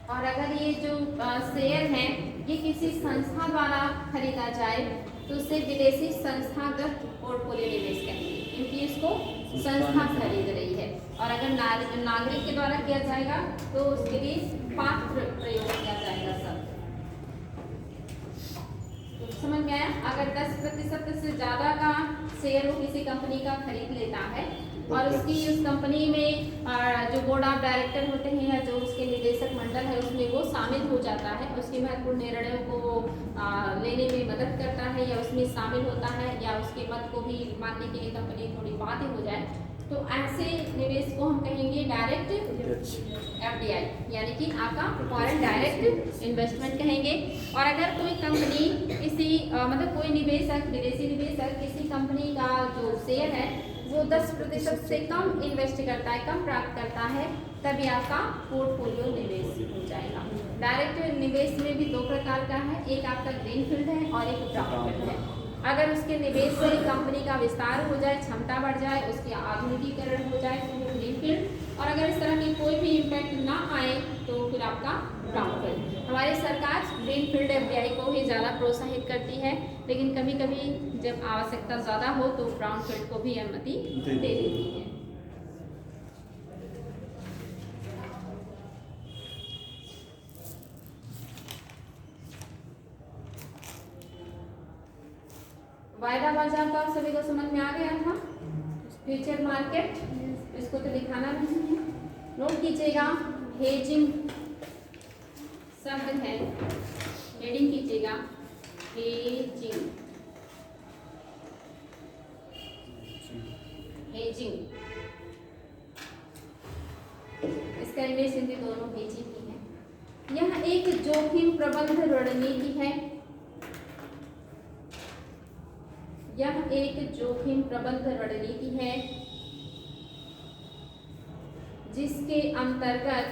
Speaker 1: और अगर ये जो शेयर है ये किसी संस्था द्वारा खरीदा जाए तो उसे विदेशी संस्थागत पोर्टफोलियो निवेश कहेंगे, क्योंकि इसको संस्था खरीद रही है। और अगर नागरिक के द्वारा किया जाएगा तो उसके लिए पात्र प्रयोग किया जाएगा सब। तो समझ में आया? अगर 10% से ज़्यादा का शेयर वो किसी कंपनी का खरीद लेता है और उसकी उस कंपनी में जो बोर्ड ऑफ डायरेक्टर होते हैं या जो उसके निदेशक मंडल है उसमें वो शामिल हो जाता है, उसके महत्वपूर्ण निर्णयों को लेने में मदद करता है या उसमें शामिल होता है या उसके मत को भी मानने के लिए कंपनी थोड़ी बातें हो जाए, तो ऐसे निवेश को हम कहेंगे डायरेक्ट एफडीआई, यानी कि आपका फॉरेन डायरेक्ट इन्वेस्टमेंट कहेंगे। और अगर कोई कंपनी किसी मतलब कोई निवेशक, विदेशी निवेशक किसी कंपनी का जो शेयर है वो 10% से कम इन्वेस्ट करता है, कम प्राप्त करता है, तभी आपका पोर्टफोलियो निवेश हो जाएगा। डायरेक्ट निवेश में भी दो प्रकार का है, एक आपका ग्रीनफील्ड है और एक ब्राउनफील्ड है। अगर उसके निवेश से कंपनी का विस्तार हो जाए, क्षमता बढ़ जाए, उसकी आधुनिकीकरण हो जाए तो वो ग्रीनफील्ड, और अगर इस तरह की कोई भी इम्पैक्ट ना आए तो फिर आपका ब्राउनफील्ड। हमारी सरकार ग्रीनफील्ड एफडीआई को ही ज़्यादा प्रोत्साहित करती है, लेकिन कभी कभी जब आवश्यकता ज़्यादा हो तो ब्राउनफील्ड को भी अनुमति दे देती है। वायदा बाजार का शब्द को समझ में आ गया था। फ्यूचर मार्केट, इसको तो दिखाना नहीं है, नोट कीजिएगा। हेजिंग शब्द है, हेडिंग कीजिएगा हेजिंग। हेजिंग, इसका इंग्लिश हिंदी दोनों हेजिंग ही है। यह एक जोखिम प्रबंधन रणनीति है। यह एक जोखिम प्रबंधन रणनीति है जिसके अंतर्गत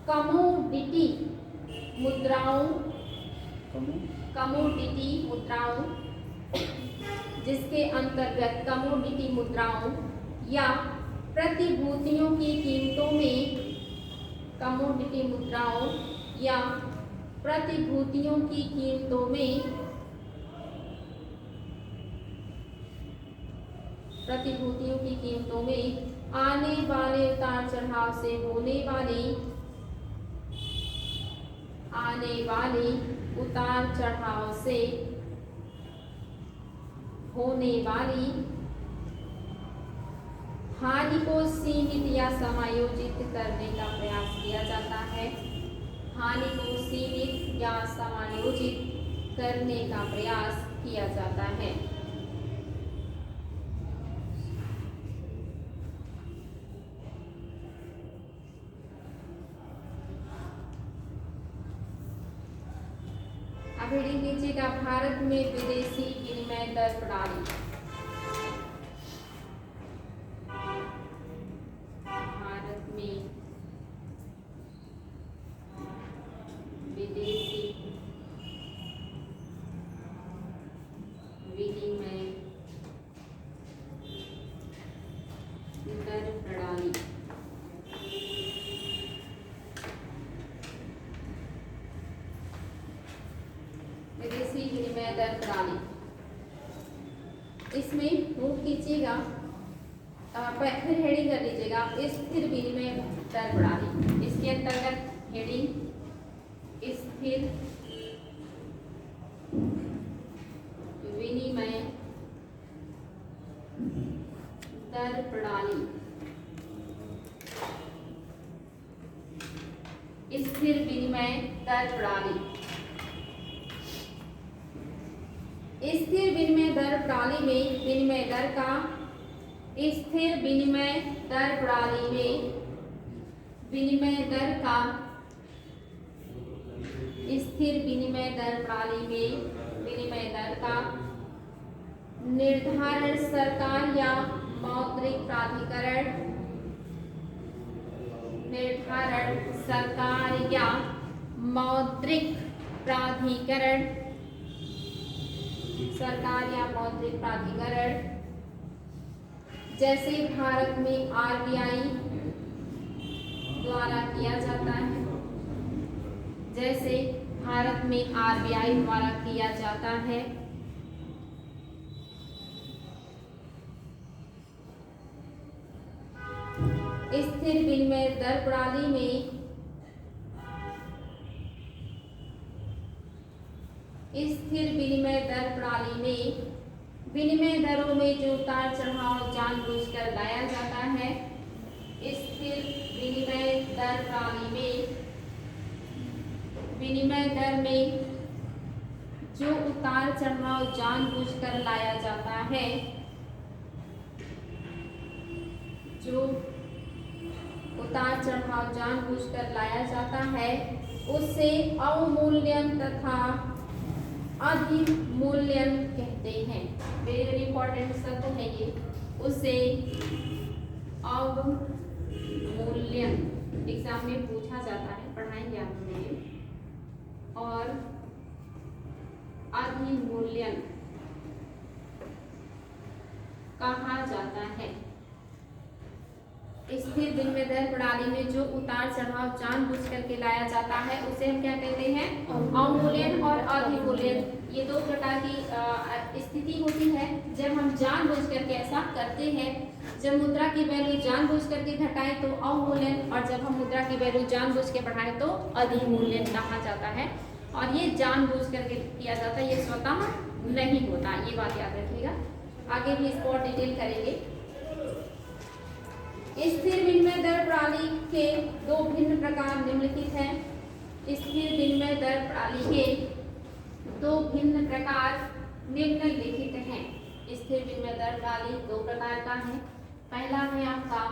Speaker 1: कमोडिटी मुद्राओं जिसके अंतर्गत कमोडिटी मुद्राओं या प्रतिभूतियों की कीमतों में कमोडिटी मुद्राओं या प्रतिभूतियों की कीमतों में प्रतिभूतियों की कीमतों में आने वाले उतार चढ़ाव से होने वाली उतार चढ़ाव से होने वाली हानि को सीमित या समायोजित करने का प्रयास किया जाता है। हानि को सीमित या समायोजित करने का प्रयास किया जाता है। अब हेडिंग लीजिएगा भारत में विदेशी विनिमय दर प्रणाली। भारत में विदेशी विनिमय दर प्रणाली। विदेशी विनिमय दर प्रणाली, इसमें नोट कीजिएगा, फिर हेडिंग कर लीजिएगा स्थिर विनिमय दर प्रणाली। इसके अंतर्गत हेडिंग स्थिर विनिमय दर प्रणाली। स्थिर विनिमय दर प्रणाली। स्थिर विनिमय दर प्रणाली में विनिमय दर का स्थिर विनिमय दर प्रणाली में विनिमय दर का स्थिर विनिमय दर प्रणाली में विनिमय दर का निर्धारण सरकार या मौद्रिक प्राधिकरण जैसे भारत में आरबीआई द्वारा किया जाता है, जैसे भारत में आरबीआई द्वारा किया जाता है। स्थिर विनिमय दर प्रणाली में विनिमय दरों में जो उतार चढ़ाव जानबूझकर लाया जाता है। स्थिर विनिमय दर प्रणाली में विनिमय दर में जो उतार चढ़ाव जानबूझकर लाया जाता है, जो उतार चढ़ाव जानबूझकर लाया जाता है, उसे अवमूल्यन तथा अधिमूल्यन कहते हैं। वेरी वेरी इंपॉर्टेंट शब्द है ये। उसे अवमूल्यन एग्जाम में पूछा जाता है, पढ़ाएंगे आप लोग, और अधिमूल्यन कहा जाता है। स्थिर विनिमय दर प्रणाली में जो उतार चढ़ाव जानबूझ करके लाया जाता है, उसे हम क्या कहते हैं? अवमूल्यन और अधिमूल्यन। ये दो प्रकार की स्थिति होती है जब हम जानबूझ करके ऐसा करते हैं। जब मुद्रा की वैल्यू जानबूझ करके घटाएं तो अवमूल्यन, और जब हम मुद्रा की वैल्यू जानबूझ के बढ़ाएं तो अधिमूल्यन कहा जाता है। और ये जानबूझ करके किया जाता है, ये स्वतः नहीं होता, ये बात याद रखिएगा। आगे भी इसको और डिटेल करेंगे। स्थिर विनिमय दर प्रणाली के दो भिन्न प्रकार निम्नलिखित हैं। स्थिर विनिमय दर प्रणाली के दो भिन्न प्रकार निम्नलिखित हैं। स्थिर विनिमय दर प्रणाली दो प्रकार का है। पहला है आपका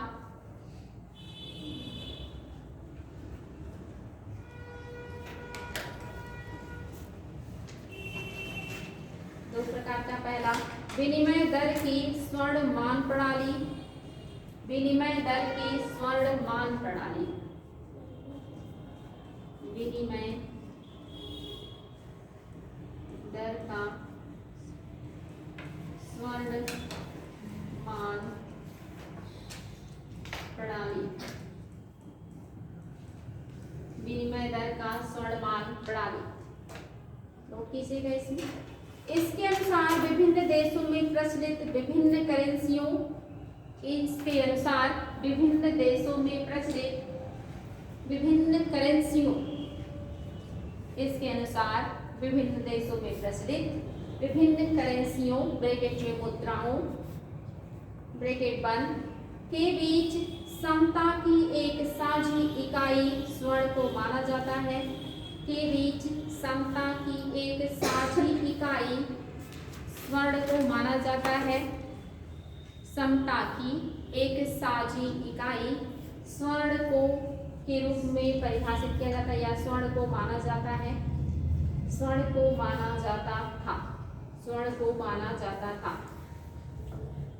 Speaker 1: दो प्रकार का, पहला विनिमय दर की स्वर्णमान प्रणाली। विनिमय दर की स्वर्णमान प्रणाली। विनिमय दर का स्वर्णमान प्रणाली। विनिमय दर का स्वर्णमान प्रणाली। नोट कीजिएगा इसमें इसके अनुसार विभिन्न देशों में प्रचलित विभिन्न करेंसियों इसके अनुसार विभिन्न देशों में प्रचलित विभिन्न करेंसियों इसके अनुसार विभिन्न देशों में प्रचलित विभिन्न करेंसियों ब्रैकेट में मुद्राओं ब्रैकेट बंद के बीच समता की एक साझी इकाई स्वर्ण को माना जाता है। के बीच समता की एक साझी इकाई स्वर्ण को माना जाता है। समता की एक साझी इकाई स्वर्ण को के रूप में परिभाषित किया जाता है या स्वर्ण को माना जाता है। स्वर्ण को माना जाता था। स्वर्ण को माना जाता था।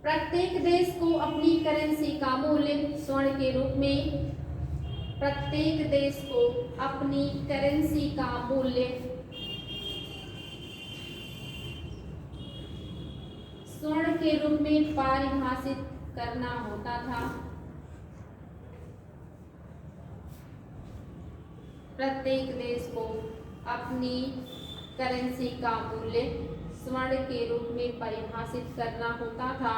Speaker 1: प्रत्येक देश को अपनी करेंसी का मूल्य स्वर्ण के रूप में प्रत्येक देश को अपनी करेंसी का मूल्य स्वर्ण के रूप में परिभाषित करना होता था। प्रत्येक देश को अपनी करेंसी का मूल्य स्वर्ण के रूप में परिभाषित करना होता था।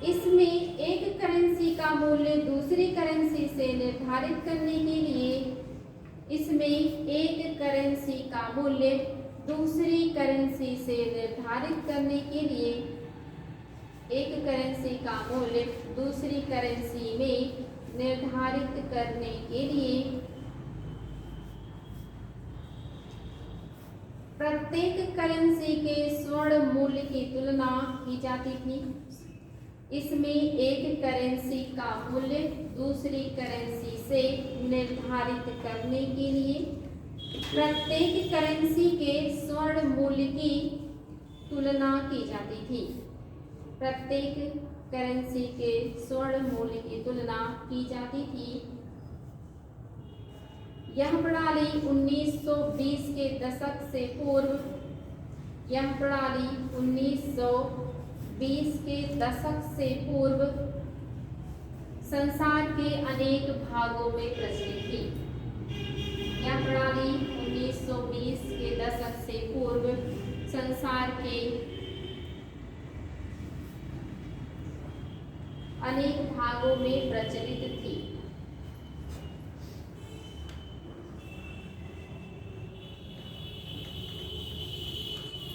Speaker 1: इसमें एक करेंसी का मूल्य दूसरी करेंसी से निर्धारित करने के लिए इसमें एक करेंसी का मूल्य दूसरी करेंसी से निर्धारित करने के लिए एक करेंसी का मूल्य दूसरी करेंसी में निर्धारित करने के लिए प्रत्येक करेंसी के स्वर्ण मूल्य की तुलना की जाती थी। इसमें एक करेंसी का मूल्य दूसरी करेंसी से निर्धारित करने के लिए प्रत्येक करेंसी के स्वर्ण मूल्य की तुलना की जाती थी। प्रत्येक करेंसी के स्वर्ण मूल्य की तुलना की जाती थी। यह प्रणाली 1920 के दशक से पूर्व यह प्रणाली 1920 के दशक से पूर्व संसार के अनेक भागों में प्रचलित थी। यह प्रणाली 1920 के दशक से पूर्व संसार के अनेक भागों में प्रचलित थी।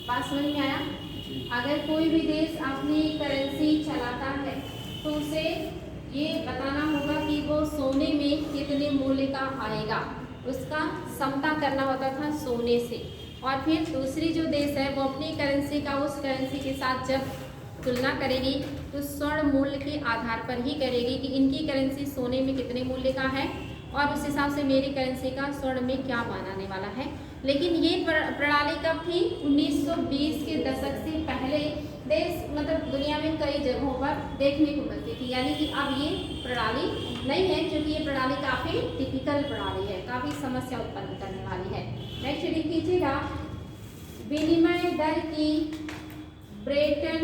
Speaker 1: बात समझ में आया? अगर कोई भी देश अपनी करेंसी चलाता है तो उसे ये बताना होगा कि वो सोने में कितने मूल्य का आएगा। उसका समता करना होता था सोने से। और फिर दूसरी जो देश है वो अपनी करेंसी का उस करेंसी के साथ जब तुलना करेगी तो स्वर्ण मूल्य के आधार पर ही करेगी कि इनकी करेंसी सोने में कितने मूल्य का है और उस हिसाब से मेरी करेंसी का स्वर्ण में क्या मान आने वाला है। लेकिन ये प्रणाली कब थी? 1920 के दशक से पहले देश मतलब दुनिया में कई जगहों पर देखने को मिलती थी। यानी कि अब ये प्रणाली नहीं है क्योंकि ये प्रणाली काफ़ी टिपिकल प्रणाली है, काफ़ी समस्या उत्पन्न करने वाली है। नेक्स्ट रीड कीजिएगा। विनिमय दर की ब्रेटन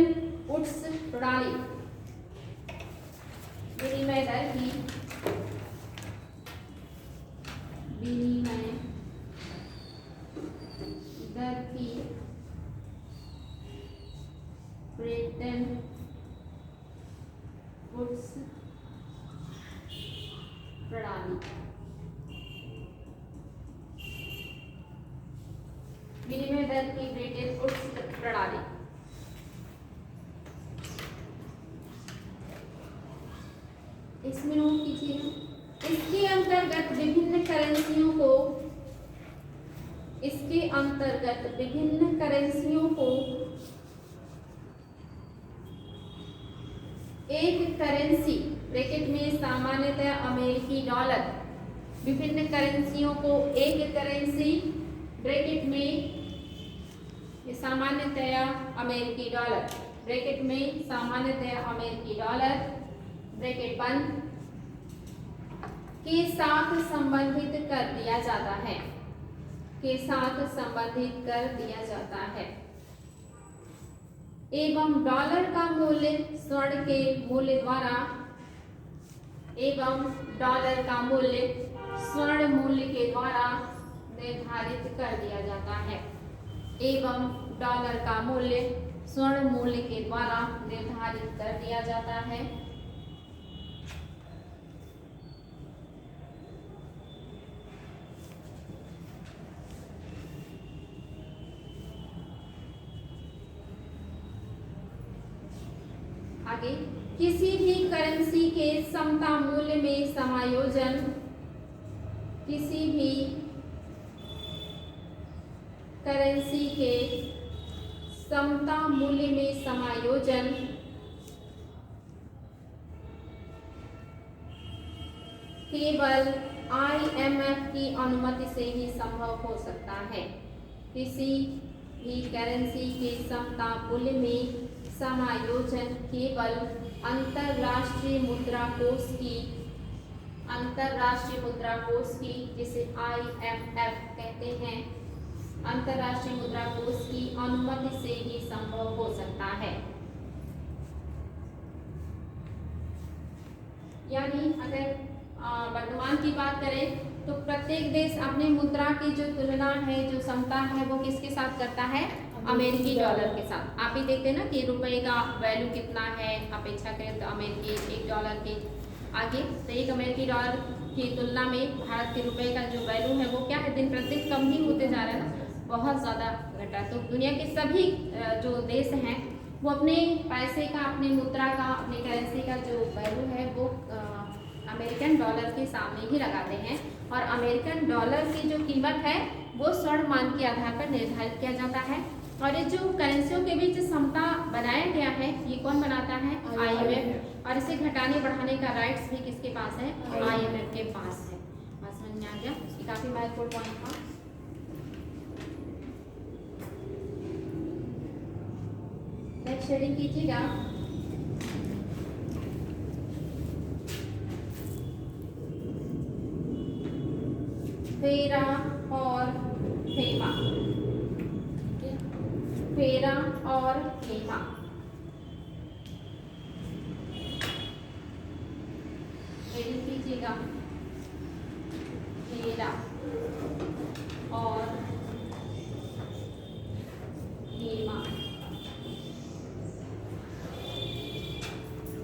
Speaker 1: वुड्स प्रणाली। विनिमय दर की ब्रेटन वुड्स प्रणाली। विनिमय दर की ब्रेटन वुड्स प्रणाली। इसमें नोट कीजिएगा। इसके अंतर्गत विभिन्न करेंसियों को एक करेंसी ब्रैकेट में सामान्यतः अमेरिकी डॉलर, विभिन्न करेंसियों को एक करेंसी ब्रैकेट में सामान्यतया अमेरिकी डॉलर ब्रैकेट में सामान्यतया अमेरिकी डॉलर ब्रैकेट बंद के साथ संबंधित कर दिया जाता है, के साथ संबंधित कर दिया जाता है एवं डॉलर का मूल्य स्वर्ण के मूल्य द्वारा एवं डॉलर का मूल्य स्वर्ण मूल्य के द्वारा निर्धारित कर दिया जाता है एवं डॉलर का मूल्य स्वर्ण मूल्य के द्वारा निर्धारित कर दिया जाता है। आगे, किसी भी करेंसी के समता मूल्य में समायोजन, किसी भी करेंसी के समता मूल्य में समायोजन केवल IMF की अनुमति से ही संभव हो सकता है। किसी भी करेंसी के समता मूल्य में समायोजन केवल अंतरराष्ट्रीय मुद्रा कोष की जिसे IMF कहते हैं, अंतरराष्ट्रीय मुद्रा कोष की अनुमति से ही संभव हो सकता है। यानी अगर वर्तमान की बात करें तो प्रत्येक देश अपने मुद्रा की जो तुलना है, जो समता है, वो किसके साथ करता है? अमेरिकी डॉलर के साथ। आप ही देखते हैं ना कि रुपए का वैल्यू कितना है अपेक्षाकृत अमेरिकी एक डॉलर के आगे। तो एक अमेरिकी डॉलर की तुलना में भारत के रुपए का जो वैल्यू है वो क्या है, दिन प्रतिदिन कम ही होते जा रहा है ना, बहुत ज़्यादा घटा। तो दुनिया के सभी जो देश हैं वो अपने पैसे का, अपनी मुद्रा का, अपनी करेंसी का जो वैल्यू है वो अमेरिकन डॉलर के सामने ही लगाते हैं। और अमेरिकन डॉलर की जो कीमत है वो स्वर्ण मान के आधार पर निर्धारित किया जाता है। और ये जो करेंसियों के बीच समता बनाया गया है ये कौन बनाता है? IMF। और इसे घटाने बढ़ाने का राइट्स भी किसके पास है? IMF के पास है। बात समझ में आ गया? ये काफी महत्वपूर्ण पॉइंट था। नेक्स्ट शेडिंग कीजिएगा। फेरा और फेमा, फेरा और फेमा। रीडिंग कीजिएगा। फेरा और फेमा,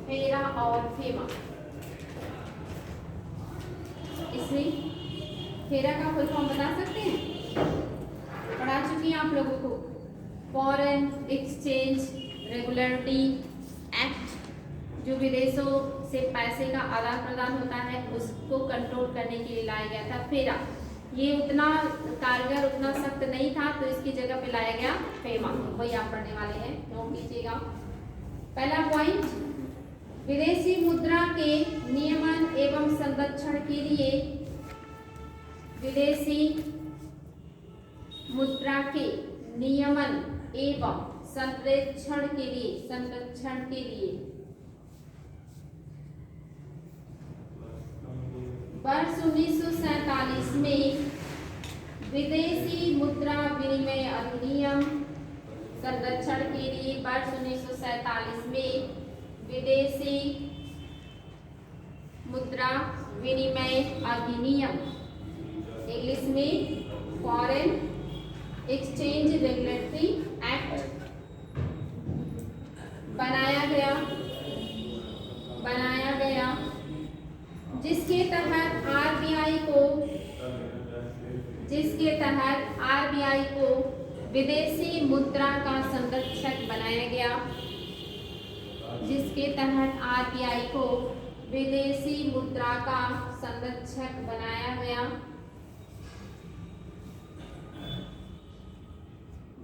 Speaker 1: फेरा और फेमा। इसमें फेरा का फुल फॉर्म बता सकते हैं? पढ़ा चुकी हैं आप लोगों को। फॉरेन एक्सचेंज रेगुलेटरी एक्ट, जो विदेशों से पैसे का आदान प्रदान होता है उसको कंट्रोल करने के लिए लाया गया था फेरा। ये उतना कारगर, उतना सख्त नहीं था तो इसकी जगह पे लाया गया फेमा। वही आप पढ़ने वाले हैं, नोट कीजिएगा। पहला पॉइंट, विदेशी मुद्रा के नियमन एवं संरक्षण के लिए, विदेशी मुद्रा के नियमन एवं संरक्षण के लिए वर्ष 1947 में विदेशी मुद्रा विनिमय अधिनियम, संरक्षण के लिए वर्ष 1947 में विदेशी मुद्रा विनिमय अधिनियम, इंग्लिश में फॉरेन एक्सचेंज रेगुलेटरी एक्ट बनाया गया जिसके तहत आरबीआई को विदेशी मुद्रा का संरक्षक बनाया गया, जिसके तहत आरबीआई को विदेशी मुद्रा का संरक्षक बनाया गया।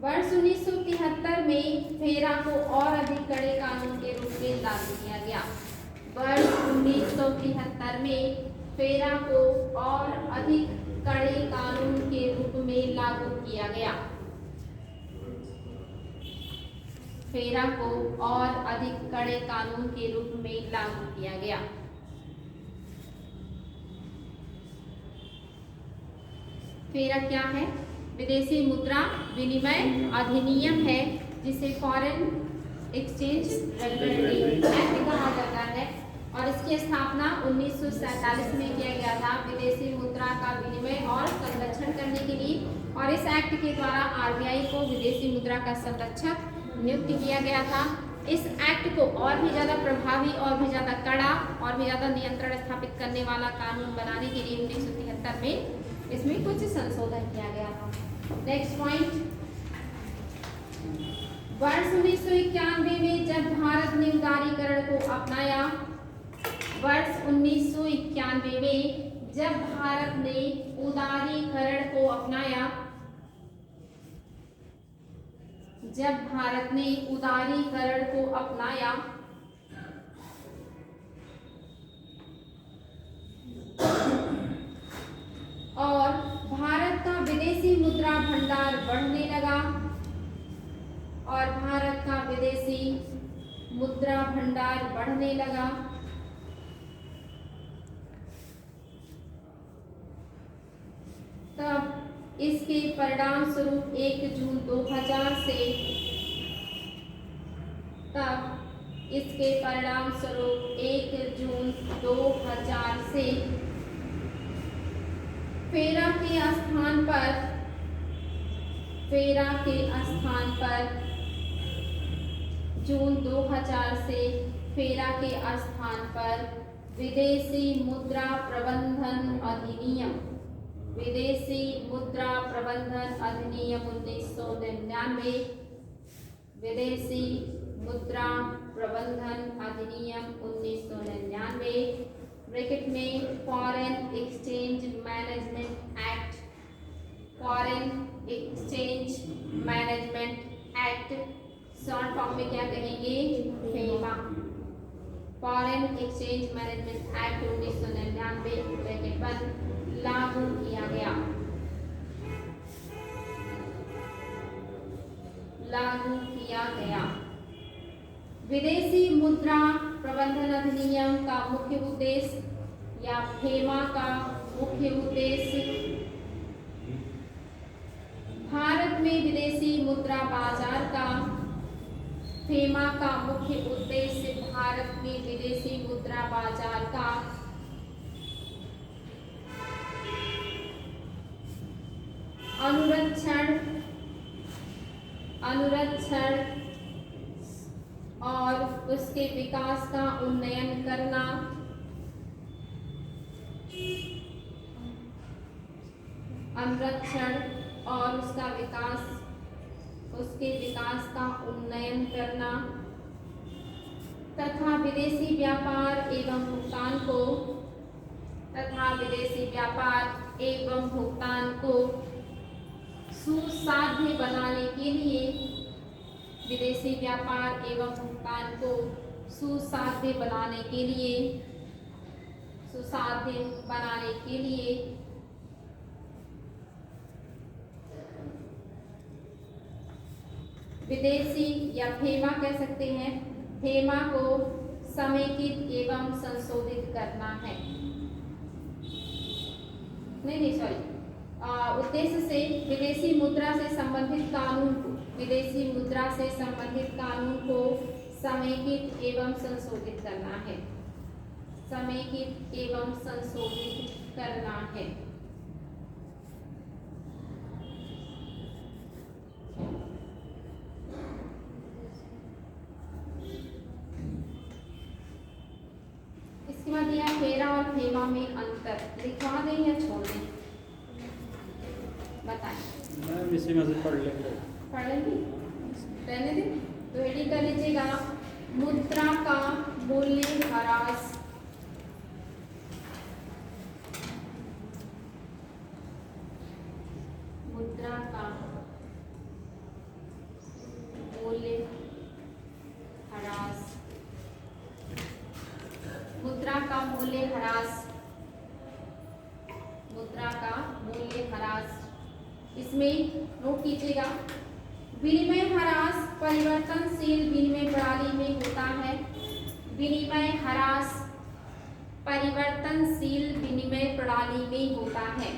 Speaker 1: वर्ष 1973 में फेरा को और अधिक कड़े कानून के रूप में लागू किया गया। वर्ष 1973 में फेरा को और अधिक कड़े कानून के रूप में लागू किया गया। फेरा को और अधिक कड़े कानून के रूप में लागू किया गया। फेरा क्या है? विदेशी मुद्रा विनिमय अधिनियम है, जिसे फॉरेन एक्सचेंज रेगुलेटरी एक्ट कहा जाता है। और इसके की स्थापना 1947 में किया गया था विदेशी मुद्रा का विनिमय और संरक्षण करने के लिए, और इस एक्ट के द्वारा आरबीआई को विदेशी मुद्रा का संरक्षक नियुक्त किया गया था। इस एक्ट को और भी ज़्यादा प्रभावी और भी ज़्यादा कड़ा और भी ज़्यादा नियंत्रण स्थापित करने वाला कानून बनाने के लिए 1973 में इसमें कुछ संशोधन किया गया था। नेक्स्ट पॉइंट, वर्ष 1991 में जब भारत ने उदारीकरण को अपनाया, वर्ष 1991 में जब भारत ने उदारीकरण को अपनाया, जब भारत ने उदारीकरण को अपनाया और भारत का विदेशी मुद्रा भंडार बढ़ने लगा, और भारत का विदेशी मुद्रा भंडार बढ़ने लगा, तब इसके परिणाम स्वरूप 1 जून 2000 से, तब इसके परिणाम स्वरूप 1 जून 2000 से फेरा के स्थान पर जून 2000 से फेरा के स्थान पर विदेशी मुद्रा प्रबंधन अधिनियम, विदेशी मुद्रा प्रबंधन अधिनियम 1999, विदेशी मुद्रा प्रबंधन अधिनियम 1999 ब्रैकेट में foreign exchange management act, foreign exchange management act short form में क्या कहेंगे, FEMA, foreign exchange management act 1999 bracket बंद लागू किया गया, लागू किया गया। विदेशी मुद्रा प्रबंधन अधिनियम का मुख्य उद्देश्य या फेमा का मुख्य उद्देश्य भारत में विदेशी मुद्रा बाजार का, फेमा का मुख्य उद्देश्य भारत में विदेशी मुद्रा बाजार का अनुरक्षण और उसके विकास का उन्नयन करना, अनुरक्षण और उसके विकास का उन्नयन करना तथा विदेशी व्यापार एवं भुगतान को सुसाध्य बनाने के लिए, विदेशी व्यापार एवं भुगतान को सुसाध्य बनाने के लिए विदेशी या फेमा कह सकते हैं, फेमा को समेकित एवं संशोधित करना है। नहीं सॉरी, उद्देश्य से विदेशी मुद्रा से संबंधित कानून को समेकित एवं संशोधित करना है, समेकित एवं संशोधित करना है। इसके बाद दिया फेरा और फेमा में अंतर, लिखवा दें या छोड़ दें, बताएं।
Speaker 4: मैं इसी में से पढ़ लेंगे,
Speaker 1: रहने दें। तो हेडिंग कर लीजिएगा मुद्रा का मूल्य ह्रास, मुद्रा का मूल्य ह्रास, मुद्रा का मूल्य ह्रास, मुद्रा का मूल्य ह्रास। इसमें नोट कीजिएगा, विनिमय ह्रास परिवर्तनशील विनिमय प्रणाली में होता है, विनिमय ह्रास परिवर्तनशील विनिमय प्रणाली में होता है,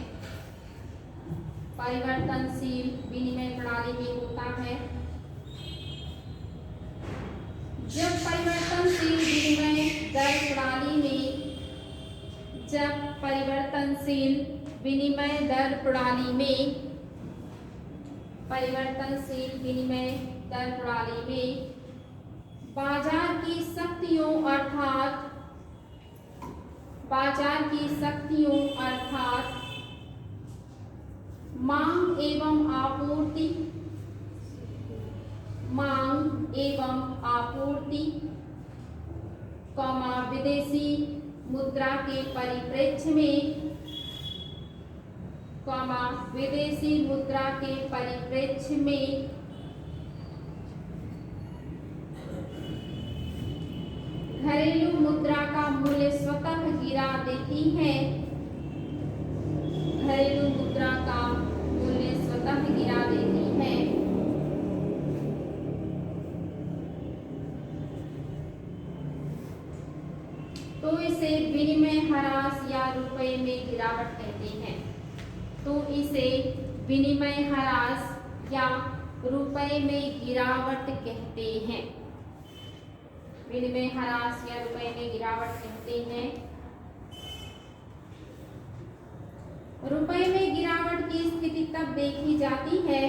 Speaker 1: परिवर्तनशील विनिमय प्रणाली में होता है। जब परिवर्तनशील विनिमय दर प्रणाली में परिवर्तनशील विनिमय दर प्रणाली में, परिवर्तनशील विनिमय दर प्रणाली में बाजार की शक्तियों अर्थात मांग एवं आपूर्ति, विदेशी मुद्रा के परिप्रेक्ष्य में घरेलू मुद्रा का मूल्य स्वतः गिरा देती है। घरेलू मुद्रा का मूल्य स्वतः गिरा देती है। तो इसे विनिमय ह्रास या रुपए में गिरावट कहते हैं। तो इसे विनिमय ह्रास या रुपए में गिरावट कहते हैं। विनिमय ह्रास या रुपए में गिरावट कहते हैं। रुपए में गिरावट की स्थिति तब देखी जाती है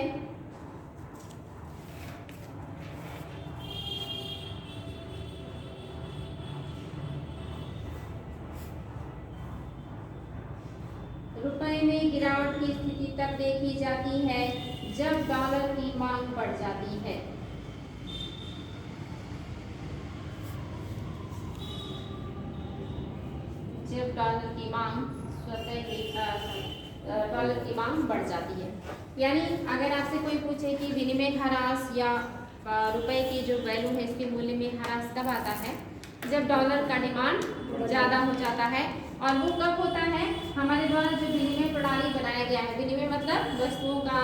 Speaker 1: जब डॉलर की मांग बढ़ जाती है। जब डॉलर की मांग डॉलर की मांग बढ़ जाती है। यानी अगर आपसे कोई पूछे कि विनिमय ह्रास या रुपए की जो वैल्यू है इसके मूल्य में ह्रास कब आता है, जब डॉलर का डिमांड ज़्यादा हो जाता है। और वो कब होता है, हमारे द्वारा जो विनिमय प्रणाली बनाया गया है, विनिमय मतलब वस्तुओं का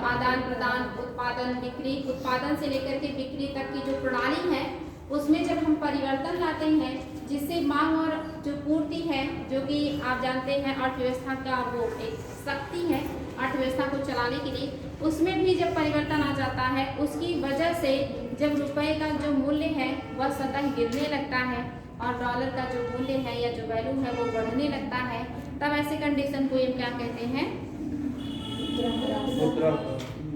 Speaker 1: आदान प्रदान, उत्पादन बिक्री, उत्पादन से लेकर के बिक्री तक की जो प्रणाली है उसमें जब हम परिवर्तन लाते हैं जिससे मांग और जो पूर्ति है, जो कि आप जानते हैं अर्थव्यवस्था का वो एक शक्ति है अर्थव्यवस्था को चलाने के लिए, उसमें भी जब परिवर्तन आ जाता है उसकी वजह से जब रुपए का जो मूल्य है वह सतह गिरने लगता है और डॉलर का जो मूल्य है या जो वैल्यू है वो बढ़ने लगता है, तब ऐसे कंडीशन को हम क्या कहते हैं,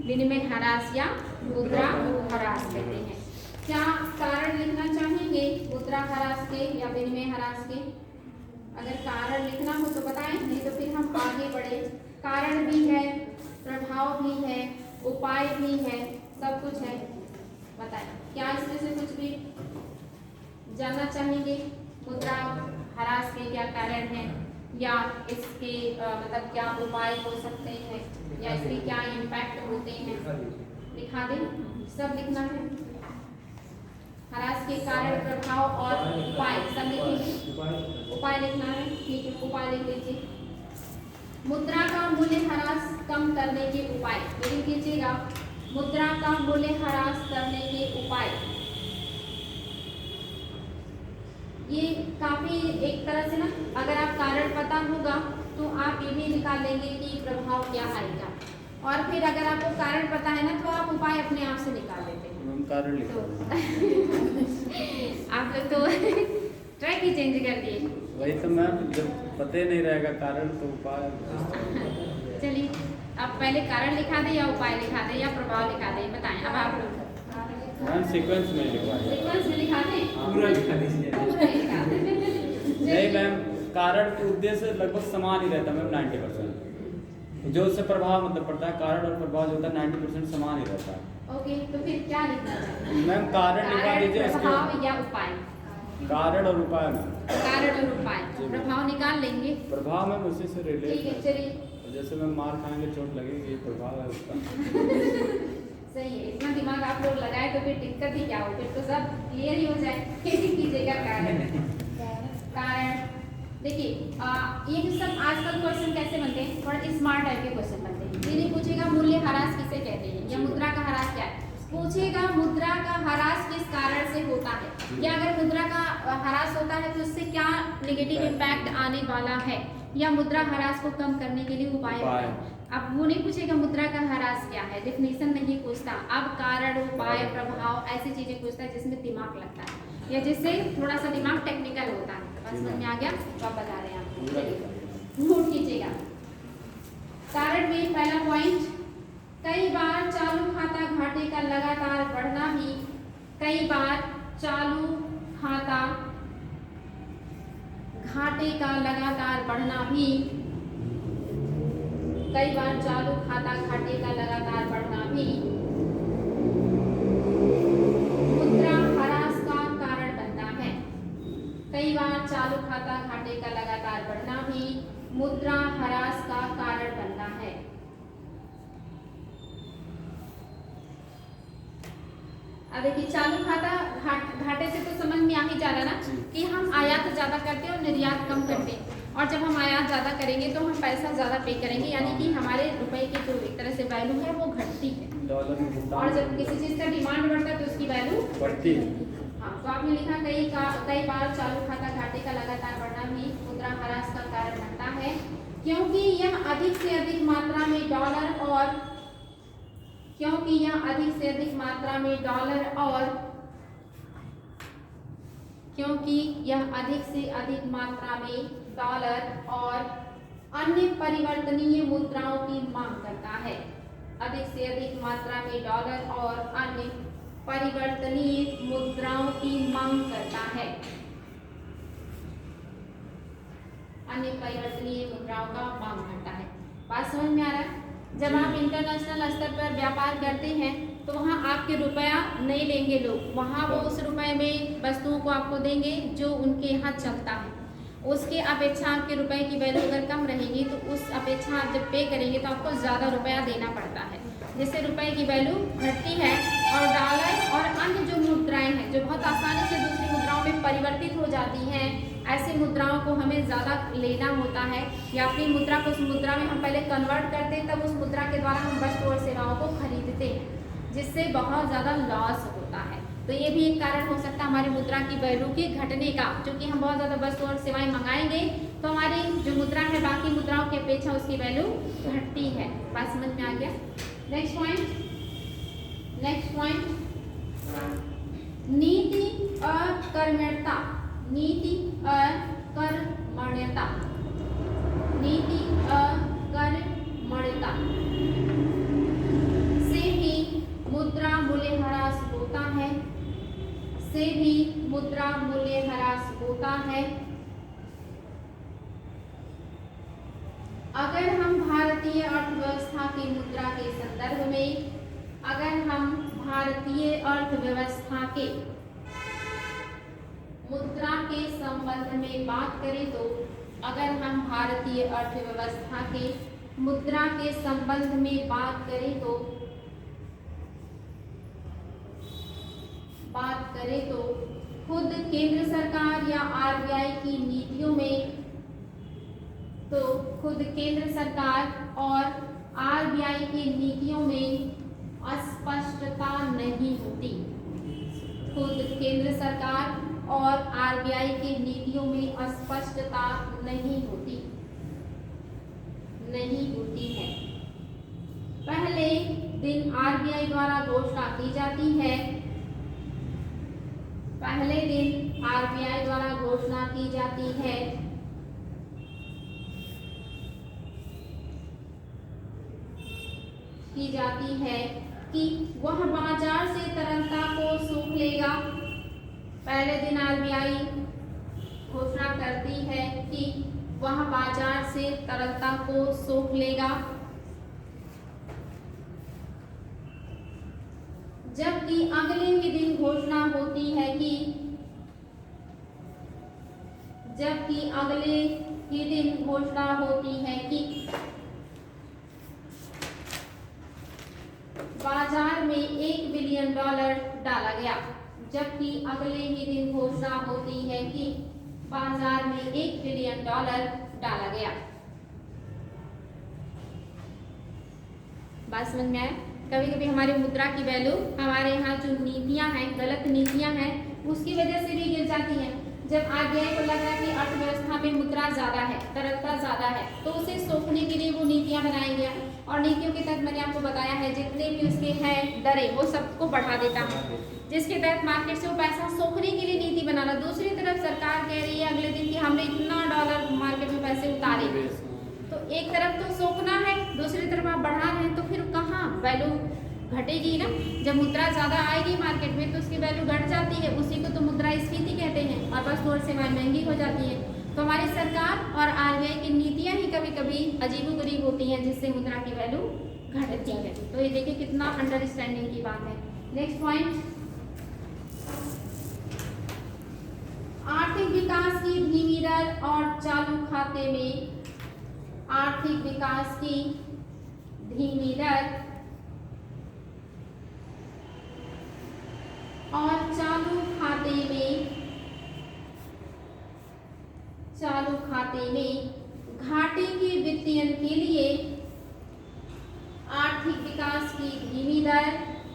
Speaker 1: विनिमय ह्रास या मुद्रा ह्रास कहते हैं। क्या कारण लिखना चाहेंगे मुद्रा ह्रास के या विनिमय ह्रास के? अगर कारण लिखना हो तो बताएं, नहीं तो फिर हम आगे बढ़े। कारण भी है, प्रभाव भी है, उपाय भी है, सब कुछ है, बताएं क्या इसमें से कुछ भी जानना चाहेंगे? मुद्रा ह्रास के क्या कारण हैं या इसके मतलब क्या उपाय हो सकते हैं या इसके क्या इम्पैक्ट होते हैं, लिखा दें, सब लिखना है। ह्रास के कारण, प्रभाव और उपाय सब लिखेंगे। उपाय लिखना है, ठीक है, उपाय लिख लीजिए। मुद्रा का मूल्य ह्रास कम करने के उपाय लिख लीजिएगा। मुद्रा का मूल्य ह्रास करने के उपाय, ये काफी एक तरह से ना, अगर आप कारण पता होगा तो आप ये भी निकाल लेंगे कि प्रभाव क्या आएगा, और फिर अगर आपको कारण पता है ना तो आप उपाय अपने आप से निकाल लेते हैं।
Speaker 4: कारण
Speaker 1: तो आप लोग तो ट्रैक ही चेंज कर दिए।
Speaker 4: वही तो मैम, जब पते नहीं रहेगा कारण तो उपाय।
Speaker 1: चलिए अब पहले कारण लिखा दे या उपाय लिखा दे या प्रभाव लिखा दे, बताएं। अब आप लोग
Speaker 4: मैम सीक्वेंस में लिखवाइए।
Speaker 1: सीक्वेंस में लिखा दें,
Speaker 2: पूरा लिखा दीजिए।
Speaker 4: नहीं मैम, कारण के उद्देश्य लगभग समान ही रहता है मैम, 90%। जो उससे प्रभाव मतलब पड़ता है, कारण और प्रभाव जो होता है 90% समान ही रहता है।
Speaker 1: ओके, तो फिर क्या लिखना चाहिए
Speaker 4: मैम? कारण लिखवा दीजिए।
Speaker 1: प्रभाव या उपाय?
Speaker 4: कारण और उपाय मैम।
Speaker 1: कारण और उपाय, प्रभाव निकाल लेंगे।
Speaker 4: प्रभाव मैम उसी से रिलेट
Speaker 1: ठीक है, चलिए।
Speaker 4: जैसे मैम मार खाएंगे चोट लगेगी, ये प्रभाव है उसका।
Speaker 1: सही है, इतना दिमाग आप लोग लगाए तो फिर दिक्कत ही क्या हो, फिर तो सब क्लियर ही हो जाए। कैसे कीजिएगा कारण? देखिए ये जो सब आजकल क्वेश्चन कैसे बनते हैं, थोड़ा स्मार्ट टाइप के क्वेश्चन बनते हैं। ये नहीं पूछेगा मूल्य ह्रास किसे कहते हैं या मुद्रा का ह्रास क्या है, पूछेगा मुद्रा का ह्रास किस कारण से होता है, या अगर मुद्रा का ह्रास होता है तो उससे क्या नेगेटिव इम्पैक्ट आने वाला है, या मुद्रा ह्रास को कम करने के लिए उपाय। अब वो नहीं पूछेगा मुद्रा का ह्रास क्या है, डेफिनेशन नहीं पूछता। अब कारण, उपाय, प्रभाव ऐसी चीजें पूछता है जिसमें दिमाग लगता है या जिससे थोड़ा सा दिमाग टेक्निकल होता है। बस समझ में आ गया, तो आप बता रहे हैं आपको। नोट कीजिएगा। कारण में पहला पॉइंट, कई बार चालू खाता घाटे का लगातार बढ़ना भी, कई बार चालू खाता घाटे का लगातार बढ़ना भी, कई बार चालू खाता घाटे का लगातार बढ़ना भी मुद्रा ह्रास का कारण बनता है। कई बार चालू खाता घाटे का लगातार बढ़ना भी मुद्रा ह्रास का कारण बनता है। अब देखिए, चालू खाता घाटे से तो समझ में आ ही जा रहा ना कि हम आयात ज्यादा करते हैं और निर्यात कम करते हैं, और जब हम आयात ज्यादा करेंगे तो हम पैसा ज्यादा पे करेंगे, यानी कि हमारे रुपए की जो एक तरह से वैल्यू है वो घटती है,
Speaker 4: डॉलर में भुगतान
Speaker 1: और जब किसी चीज का डिमांड बढ़ता है तो उसकी वैल्यू
Speaker 4: बढ़ती है।
Speaker 1: हाँ, तो आपने लिखा कई बार चालू खाता घाटे का लगातार बढ़ना भी मुद्रा ह्रास का कारण बनता है, क्योंकि यह अधिक से अधिक मात्रा में डॉलर और क्योंकि यह अधिक से अधिक मात्रा में डॉलर और क्योंकि यह अधिक से अधिक मात्रा में डॉलर और अन्य परिवर्तनीय मुद्राओं की मांग करता है। अधिक से अधिक मात्रा में डॉलर और अन्य परिवर्तनीय मुद्राओं की मांग करता है। अन्य परिवर्तनीय मुद्राओं का मांग करता है। बात समझ में आ रहा है? जब आप इंटरनेशनल स्तर पर व्यापार करते हैं तो वहाँ आपके रुपया नहीं लेंगे लोग, वहाँ वो उस रुपए में वस्तुओं को आपको देंगे जो उनके यहाँ चलता है। उसके अपेक्षा आपके रुपए की वैल्यू अगर कम रहेगी तो उस अपेक्षा आप जब पे करेंगे तो आपको ज़्यादा रुपया देना पड़ता है, जिससे रुपए की वैल्यू घटती है और डॉलर और अन्य जो मुद्राएं हैं जो बहुत आसानी से दूसरी मुद्राओं में परिवर्तित हो जाती हैं, ऐसी मुद्राओं को हमें ज़्यादा लेना होता है, या अपनी मुद्रा को उस मुद्रा में हम पहले कन्वर्ट करते हैं, तब उस मुद्रा के द्वारा हम वस्तु और सेवाओं को खरीदते हैं, जिससे बहुत ज़्यादा लॉस होता है। तो ये भी एक कारण हो सकता है हमारी मुद्रा की वैल्यू के घटने का, क्योंकि हम बहुत ज़्यादा वस्तु और सेवाएं मंगाएंगे तो हमारी जो मुद्रा है बाकी मुद्राओं की अपेक्षा उसकी वैल्यू घटती है। बात समझ में आ गया? नेक्स्ट पॉइंट, नीति अकर्मण्यता। नीति अकर्मण्यता, नीति अकर्मण्यता से भी मुद्रा मूल्य ह्रास होता है, से भी मुद्रा मूल्य ह्रास होता है। अगर हम भारतीय अर्थव्यवस्था की मुद्रा के संदर्भ में, अगर हम भारतीय अर्थव्यवस्था के मुद्रा के संबंध में बात करें तो, अगर हम भारतीय अर्थव्यवस्था के मुद्रा के संबंध में बात करें तो खुद केंद्र सरकार या आरबीआई की नीतियों में, तो खुद केंद्र सरकार और आरबीआई की नीतियों में अस्पष्टता नहीं होती। खुद केंद्र सरकार और आरबीआई की नीतियों में अस्पष्टता नहीं होती है। पहले दिन आरबीआई द्वारा घोषणा की जाती है, पहले दिन आरबीआई द्वारा घोषणा की जाती है कि वह बाजार से तरलता को सोख लेगा। पहले दिन आरबीआई घोषणा करती है कि वह बाजार से तरलता को सोख लेगा, जबकि अगले ही दिन घोषणा होती है कि बाजार में $1 बिलियन डाला गया। जबकि अगले ही दिन घोषणा होती है कि बाजार में $1 बिलियन डाला गया। बात समझ में आया? कभी कभी हमारी मुद्रा की वैल्यू, हमारे यहाँ जो नीतियाँ हैं, गलत नीतियाँ हैं, उसकी वजह से भी गिर जाती हैं। जब आरबीआई को लग रहा है कि अर्थव्यवस्था में मुद्रा ज़्यादा है, तरलता ज़्यादा है, तो उसे सोखने के लिए वो नीतियाँ बनाई गया, और नीतियों के तहत मैंने आपको बताया है जितने भी उसके हैं दरें वो सबको बढ़ा देता है, जिसके तहत मार्केट से वो पैसा सोखने के लिए नीति बनाना। दूसरी तरफ सरकार कह रही है अगले दिन कि हमने इतना डॉलर मार्केट में पैसे उतारे, एक तरफ तो सोखना है, दूसरी तरफ आप बढ़ा रहे हैं, तो फिर कहाँ वैल्यू घटेगी ना। जब मुद्रा ज़्यादा आएगी मार्केट में तो उसकी वैल्यू घट जाती है, उसी को तो मुद्रास्फीति कहते हैं, और बस और सेवाएं महंगी हो जाती है। तो हमारी सरकार और आरबीआई की नीतियाँ ही कभी कभी अजीबोगरीब होती हैं, जिससे मुद्रा की वैल्यू घटती है। तो ये देखिए कितना अंडरस्टैंडिंग की बात है। नेक्स्ट पॉइंट, आर्थिक विकास की धीमी दर और चालू खाते में, आर्थिक विकास की धीमी दर और चालू खाते में घाटे के वित्तीयन के लिए, आर्थिक विकास की धीमी दर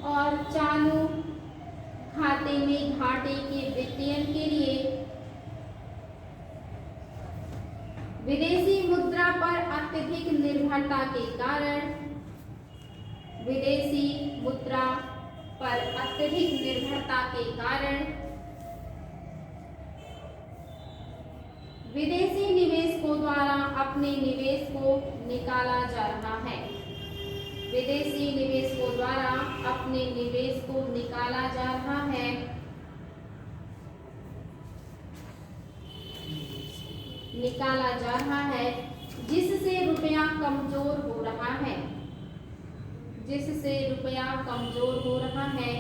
Speaker 1: और चालू खाते में घाटे के वित्तीयन के लिए विदेशी मुद्रा पर अत्यधिक निर्भरता के कारण, विदेशी मुद्रा पर अत्यधिक निर्भरता के कारण विदेशी निवेशकों द्वारा अपने निवेश को निकाला जा रहा है, विदेशी निवेशकों द्वारा अपने निवेश को निकाला जा रहा है, निकाला जा रहा है, जिससे रुपया कमजोर हो रहा है, जिससे रुपया कमजोर हो रहा है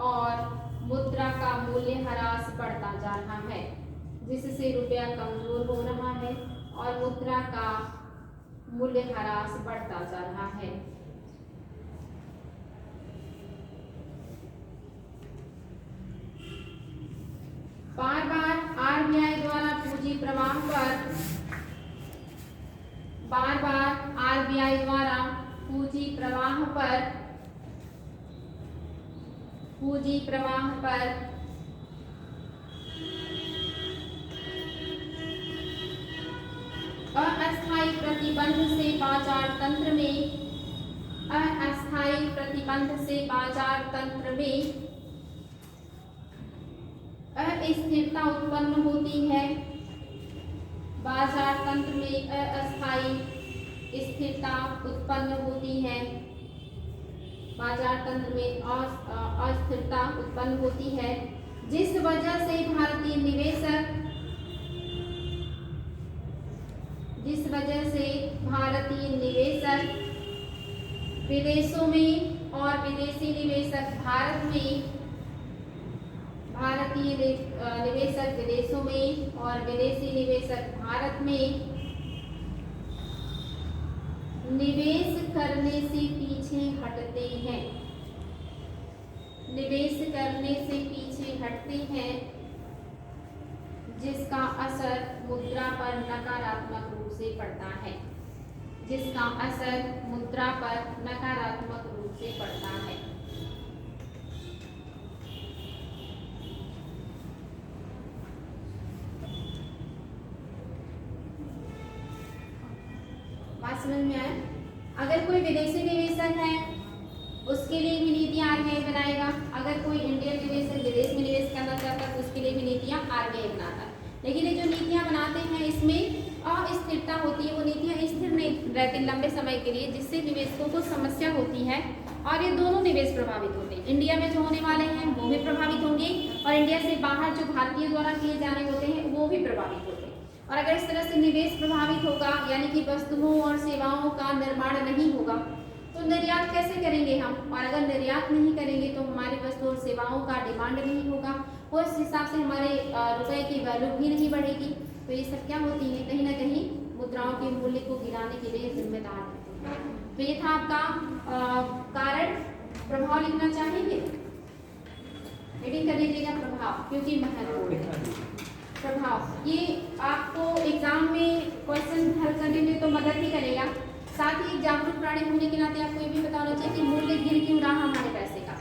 Speaker 1: और मुद्रा का मूल्य ह्रास बढ़ता जा रहा है, जिससे रुपया कमजोर हो रहा है और मुद्रा का मूल्य ह्रास बढ़ता जा रहा है। बार बार आरबीआई द्वारा पूंजी प्रवाह पर, बार बार आरबीआई द्वारा पूंजी प्रवाह पर अस्थायी प्रतिबंध से बाजार तंत्र में, अस्थायी प्रतिबंध से बाजार तंत्र में अस्थिरता उत्पन्न होती है, बाजार तंत्र में अस्थायी स्थिरता उत्पन्न होती है, बाजार तंत्र में अस्थिरता उत्पन्न होती है, जिस वजह से भारतीय निवेशक, जिस वजह से भारतीय निवेशक विदेशों में और विदेशी निवेशक भारत में, भारतीय निवेशक विदेशों में और विदेशी निवेशक भारत में निवेश करने से पीछे हटते हैं, निवेश करने से पीछे हटते हैं, जिसका असर मुद्रा पर नकारात्मक रूप से पड़ता है, जिसका असर मुद्रा पर नकारात्मक रूप से पड़ता है। बात समझ में आया? अगर कोई विदेशी निवेशक है उसके लिए भी नीतियां आरबीआई बनाएगा, अगर कोई इंडियन निवेशक विदेश में निवेश करना चाहता है तो उसके लिए भी नीतियां आरबीआई बनाता है। लेकिन ये जो नीतियां बनाते हैं इसमें अस्थिरता होती है, वो नीतियां स्थिर नहीं रहती लंबे समय के लिए, जिससे निवेशकों को समस्या होती है और ये दोनों निवेश प्रभावित होते हैं। इंडिया में जो होने वाले हैं वो भी प्रभावित होंगे और इंडिया से बाहर जो भारतीय द्वारा किए जाने होते हैं वो भी प्रभावित होते हैं। और अगर इस तरह से निवेश प्रभावित होगा यानी कि वस्तुओं और सेवाओं का निर्माण नहीं होगा तो निर्यात कैसे करेंगे हम, और अगर निर्यात नहीं करेंगे तो हमारी वस्तु और सेवाओं का डिमांड नहीं होगा, उस हिसाब से हमारे रुपए की वैल्यू भी नहीं बढ़ेगी। तो ये सब क्या होती है, कहीं ना कहीं मुद्राओं के मूल्य को गिराने के लिए जिम्मेदार होती है। तो ये था आपका कारण। प्रभाव लिखना चाहेंगे, रीडिंग कर लीजिएगा प्रभाव, क्योंकि महत्वपूर्ण है प्रभाव। ये आपको एग्जाम में क्वेश्चन हल करने में तो मदद ही करेगा, साथ ही जागरूक प्राणी होने के नाते आपको ये भी पता होना चाहिए कि मूल्य गिर क्यों रहा हमारे पैसे का,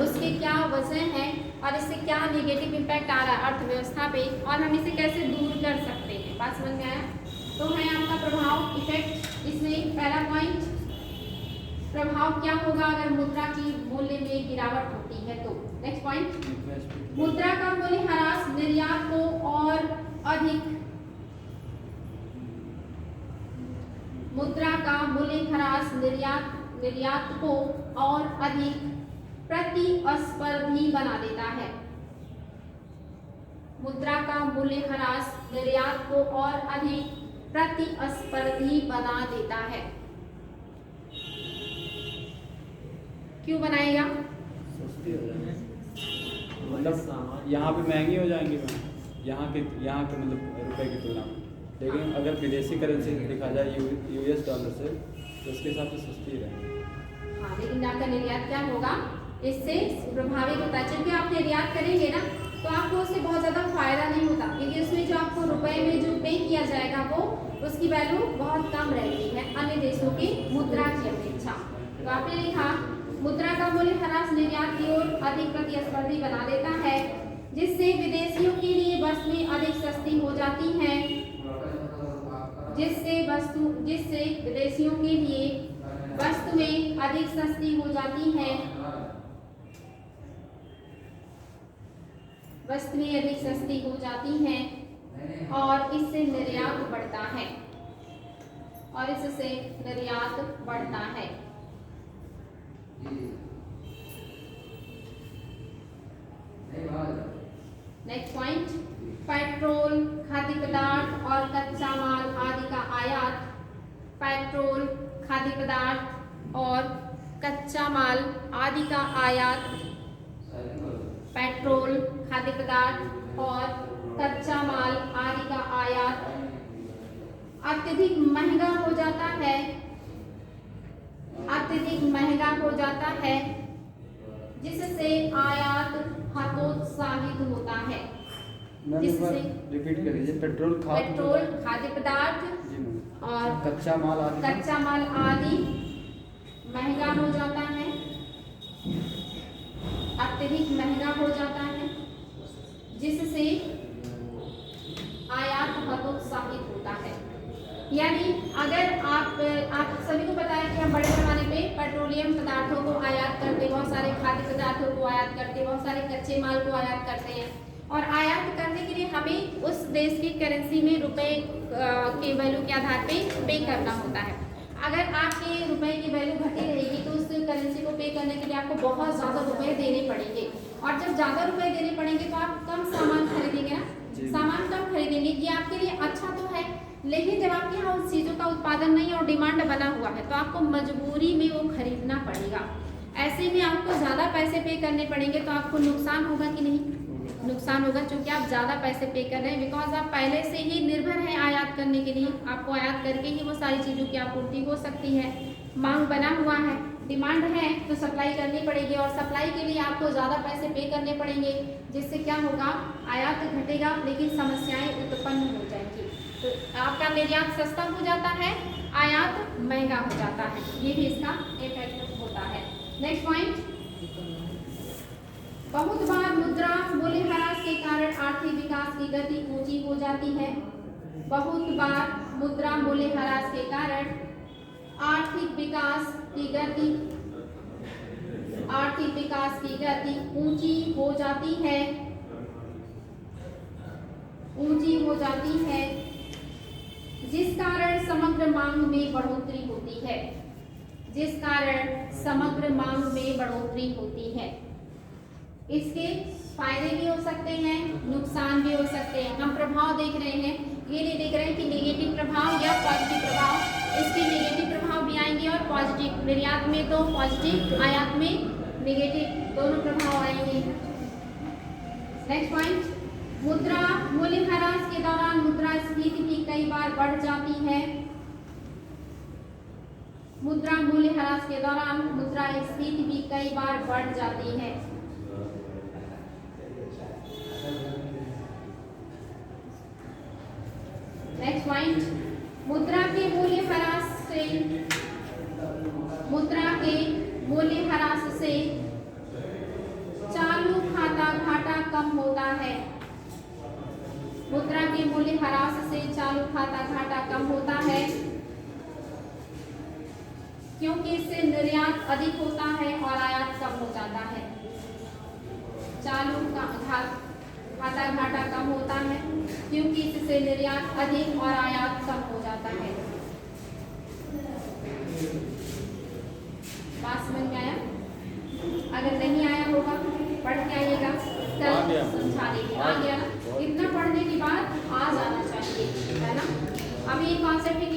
Speaker 1: उसके क्या वजह है और इससे क्या नेगेटिव इम्पैक्ट आ रहा है अर्थव्यवस्था पे और हम इसे कैसे दूर कर सकते हैं। बात समझ में आया? तो है आपका प्रभाव इफेक्ट। इसमें पहला पॉइंट, प्रभाव क्या होगा अगर मुद्रा की मूल्य में गिरावट होती है तो। नेक्स्ट पॉइंट, मुद्रा का मूल्य ह्रास निर्यात को और अधिक मुद्रा का मूल्यह्रास निर्यात को और अधिक प्रतिस्पर्धी बना देता है। मुद्रा का मूल्यह्रास निर्यात को और अधिक प्रतिस्पर्धी बना देता है। क्यों बनाएगा?
Speaker 4: सस्ती हो जाएगी, मतलब यहाँ पे महंगी हो जाएंगी मैम, यहाँ के मतलब रुपए की तुलना में। लेकिन अगर विदेशी करेंसी देखा जाए US डॉलर से, तो उसके हिसाब से सस्ती रहेगी।
Speaker 1: हाँ, लेकिन आपका निर्यात क्या होगा, इससे प्रभावित होता है। क्योंकि आप निर्यात करेंगे ना, तो आपको उससे बहुत ज़्यादा फायदा नहीं होता, क्योंकि उसमें जो आपको रुपए में जो पे किया जाएगा वो उसकी वैल्यू बहुत कम रहती है अन्य देशों की मुद्रा की अपेक्षा। तो आपने लिखा मुद्रा का मूल्यह्रास निर्यात की ओर अधिक प्रतिस्पर्धी बना देता है, जिससे विदेशियों के लिए वस्तुएं अधिक सस्ती हो जाती हैं, जिससे विदेशियों के लिए वस्तुएं अधिक सस्ती हो जाती हैं, वस्तुएं अधिक सस्ती हो जाती हैं और इससे निर्यात बढ़ता है, और इससे निर्यात बढ़ता है। नेक्स्ट पॉइंट, पेट्रोल, खाद्य पदार्थ और कच्चा माल आदि का आयात। पेट्रोल, खाद्य पदार्थ और कच्चा माल आदि का आयात। पेट्रोल, खाद्य पदार्थ और कच्चा माल आदि का आयात अत्यधिक महंगा हो जाता है, अत्यधिक महंगा हो जाता है, जिससे आयात हतोत्साहित होता है। जिससे
Speaker 4: रिपीट कर लीजिए। पेट्रोल,
Speaker 1: खाद्य पदार्थ और
Speaker 4: कच्चा माल आदि
Speaker 1: महंगा हो जाता है, अत्यधिक महंगा हो जाता है, जिससे आयात हतोत्साहित होता है। यानी अगर आप सभी को पता है कि हम बड़े पैमाने पे पेट्रोलियम पदार्थों को आयात करते, बहुत सारे खाद्य पदार्थों को आयात करते, बहुत सारे कच्चे माल को आयात करते हैं, और आयात करने के लिए हमें उस देश की करेंसी में रुपए के वैल्यू के आधार पे करना होता है। अगर आपके रुपए की वैल्यू घटी रहेगी तो उस करेंसी को पे करने के लिए आपको बहुत ज़्यादा रुपए देने पड़ेंगे, और जब ज़्यादा रुपए देने पड़ेंगे तो आप कम सामान खरीदेंगे ना, सामान कम खरीदेंगे। ये आपके लिए अच्छा तो है, लेकिन जब आपके यहाँ उस चीज़ों का उत्पादन नहीं और डिमांड बना हुआ है तो आपको मजबूरी में वो खरीदना पड़ेगा। ऐसे में आपको ज़्यादा पैसे पे करने पड़ेंगे तो आपको नुकसान होगा कि नहीं? नुकसान होगा, क्योंकि आप ज़्यादा पैसे पे कर रहे हैं, बिकॉज आप पहले से ही निर्भर हैं आयात करने के लिए। आपको आयात करके ही वो सारी चीज़ों की आपूर्ति हो सकती है। मांग बना हुआ है, डिमांड है, तो सप्लाई करनी पड़ेगी, और सप्लाई के लिए आपको ज़्यादा पैसे पे करने पड़ेंगे, जिससे क्या होगा, आयात घटेगा लेकिन समस्याएं उत्पन्न हो जाएंगी। तो आपका निर्यात सस्ता हो जाता है, आयात महंगा हो जाता है, ये भी इसका इफेक्ट होता है। नेक्स्ट पॉइंट, बहुत बार मुद्रा मूल्यह्रास के कारण आर्थिक विकास की गति ऊंची हो जाती है। बहुत बार मुद्रा मूल्यह्रास के कारण आर्थिक विकास की गति ऊंची हो जाती है, जिस कारण समग्र मांग में बढ़ोतरी होती है। इसके फायदे भी हो सकते हैं, नुकसान भी हो सकते हैं। हम प्रभाव देख रहे हैं, ये नहीं देख रहे हैं कि नेगेटिव प्रभाव या पॉजिटिव प्रभाव। इसके नेगेटिव प्रभाव भी आएंगे और पॉजिटिव, निर्यात में तो पॉजिटिव, आयात में नेगेटिव, दोनों प्रभाव आएंगे। नेक्स्ट पॉइंट, मुद्रा मूल्यह्रास के दौरान मुद्रास्फीति भी कई बार बढ़ जाती है। मुद्रा मूल्यह्रास के दौरान मुद्रास्फीति भी कई बार बढ़ जाती है। नेक्स्ट पॉइंट, मुद्रा के मूल्यह्रास से चालू खाता घाटा कम होता है। मुद्रा के मूल्यह्रास से चालू खाता घाटा कम होता है, क्योंकि इससे निर्यात अधिक होता है और आयात कम हो जाता है। चालू खाता घाटा कम होता है, क्योंकि इससे निर्यात अधिक और आयात कम हो जाता है। बात समझ में आया? अगर नहीं आया होगा पढ़ के आइएगा,
Speaker 4: आ गया।
Speaker 1: कल समझा देंगे। आ गया ना? इतना पढ़ने के बाद आ जाना चाहिए, है ना? अभी ये कॉन्सेप्ट क्लियर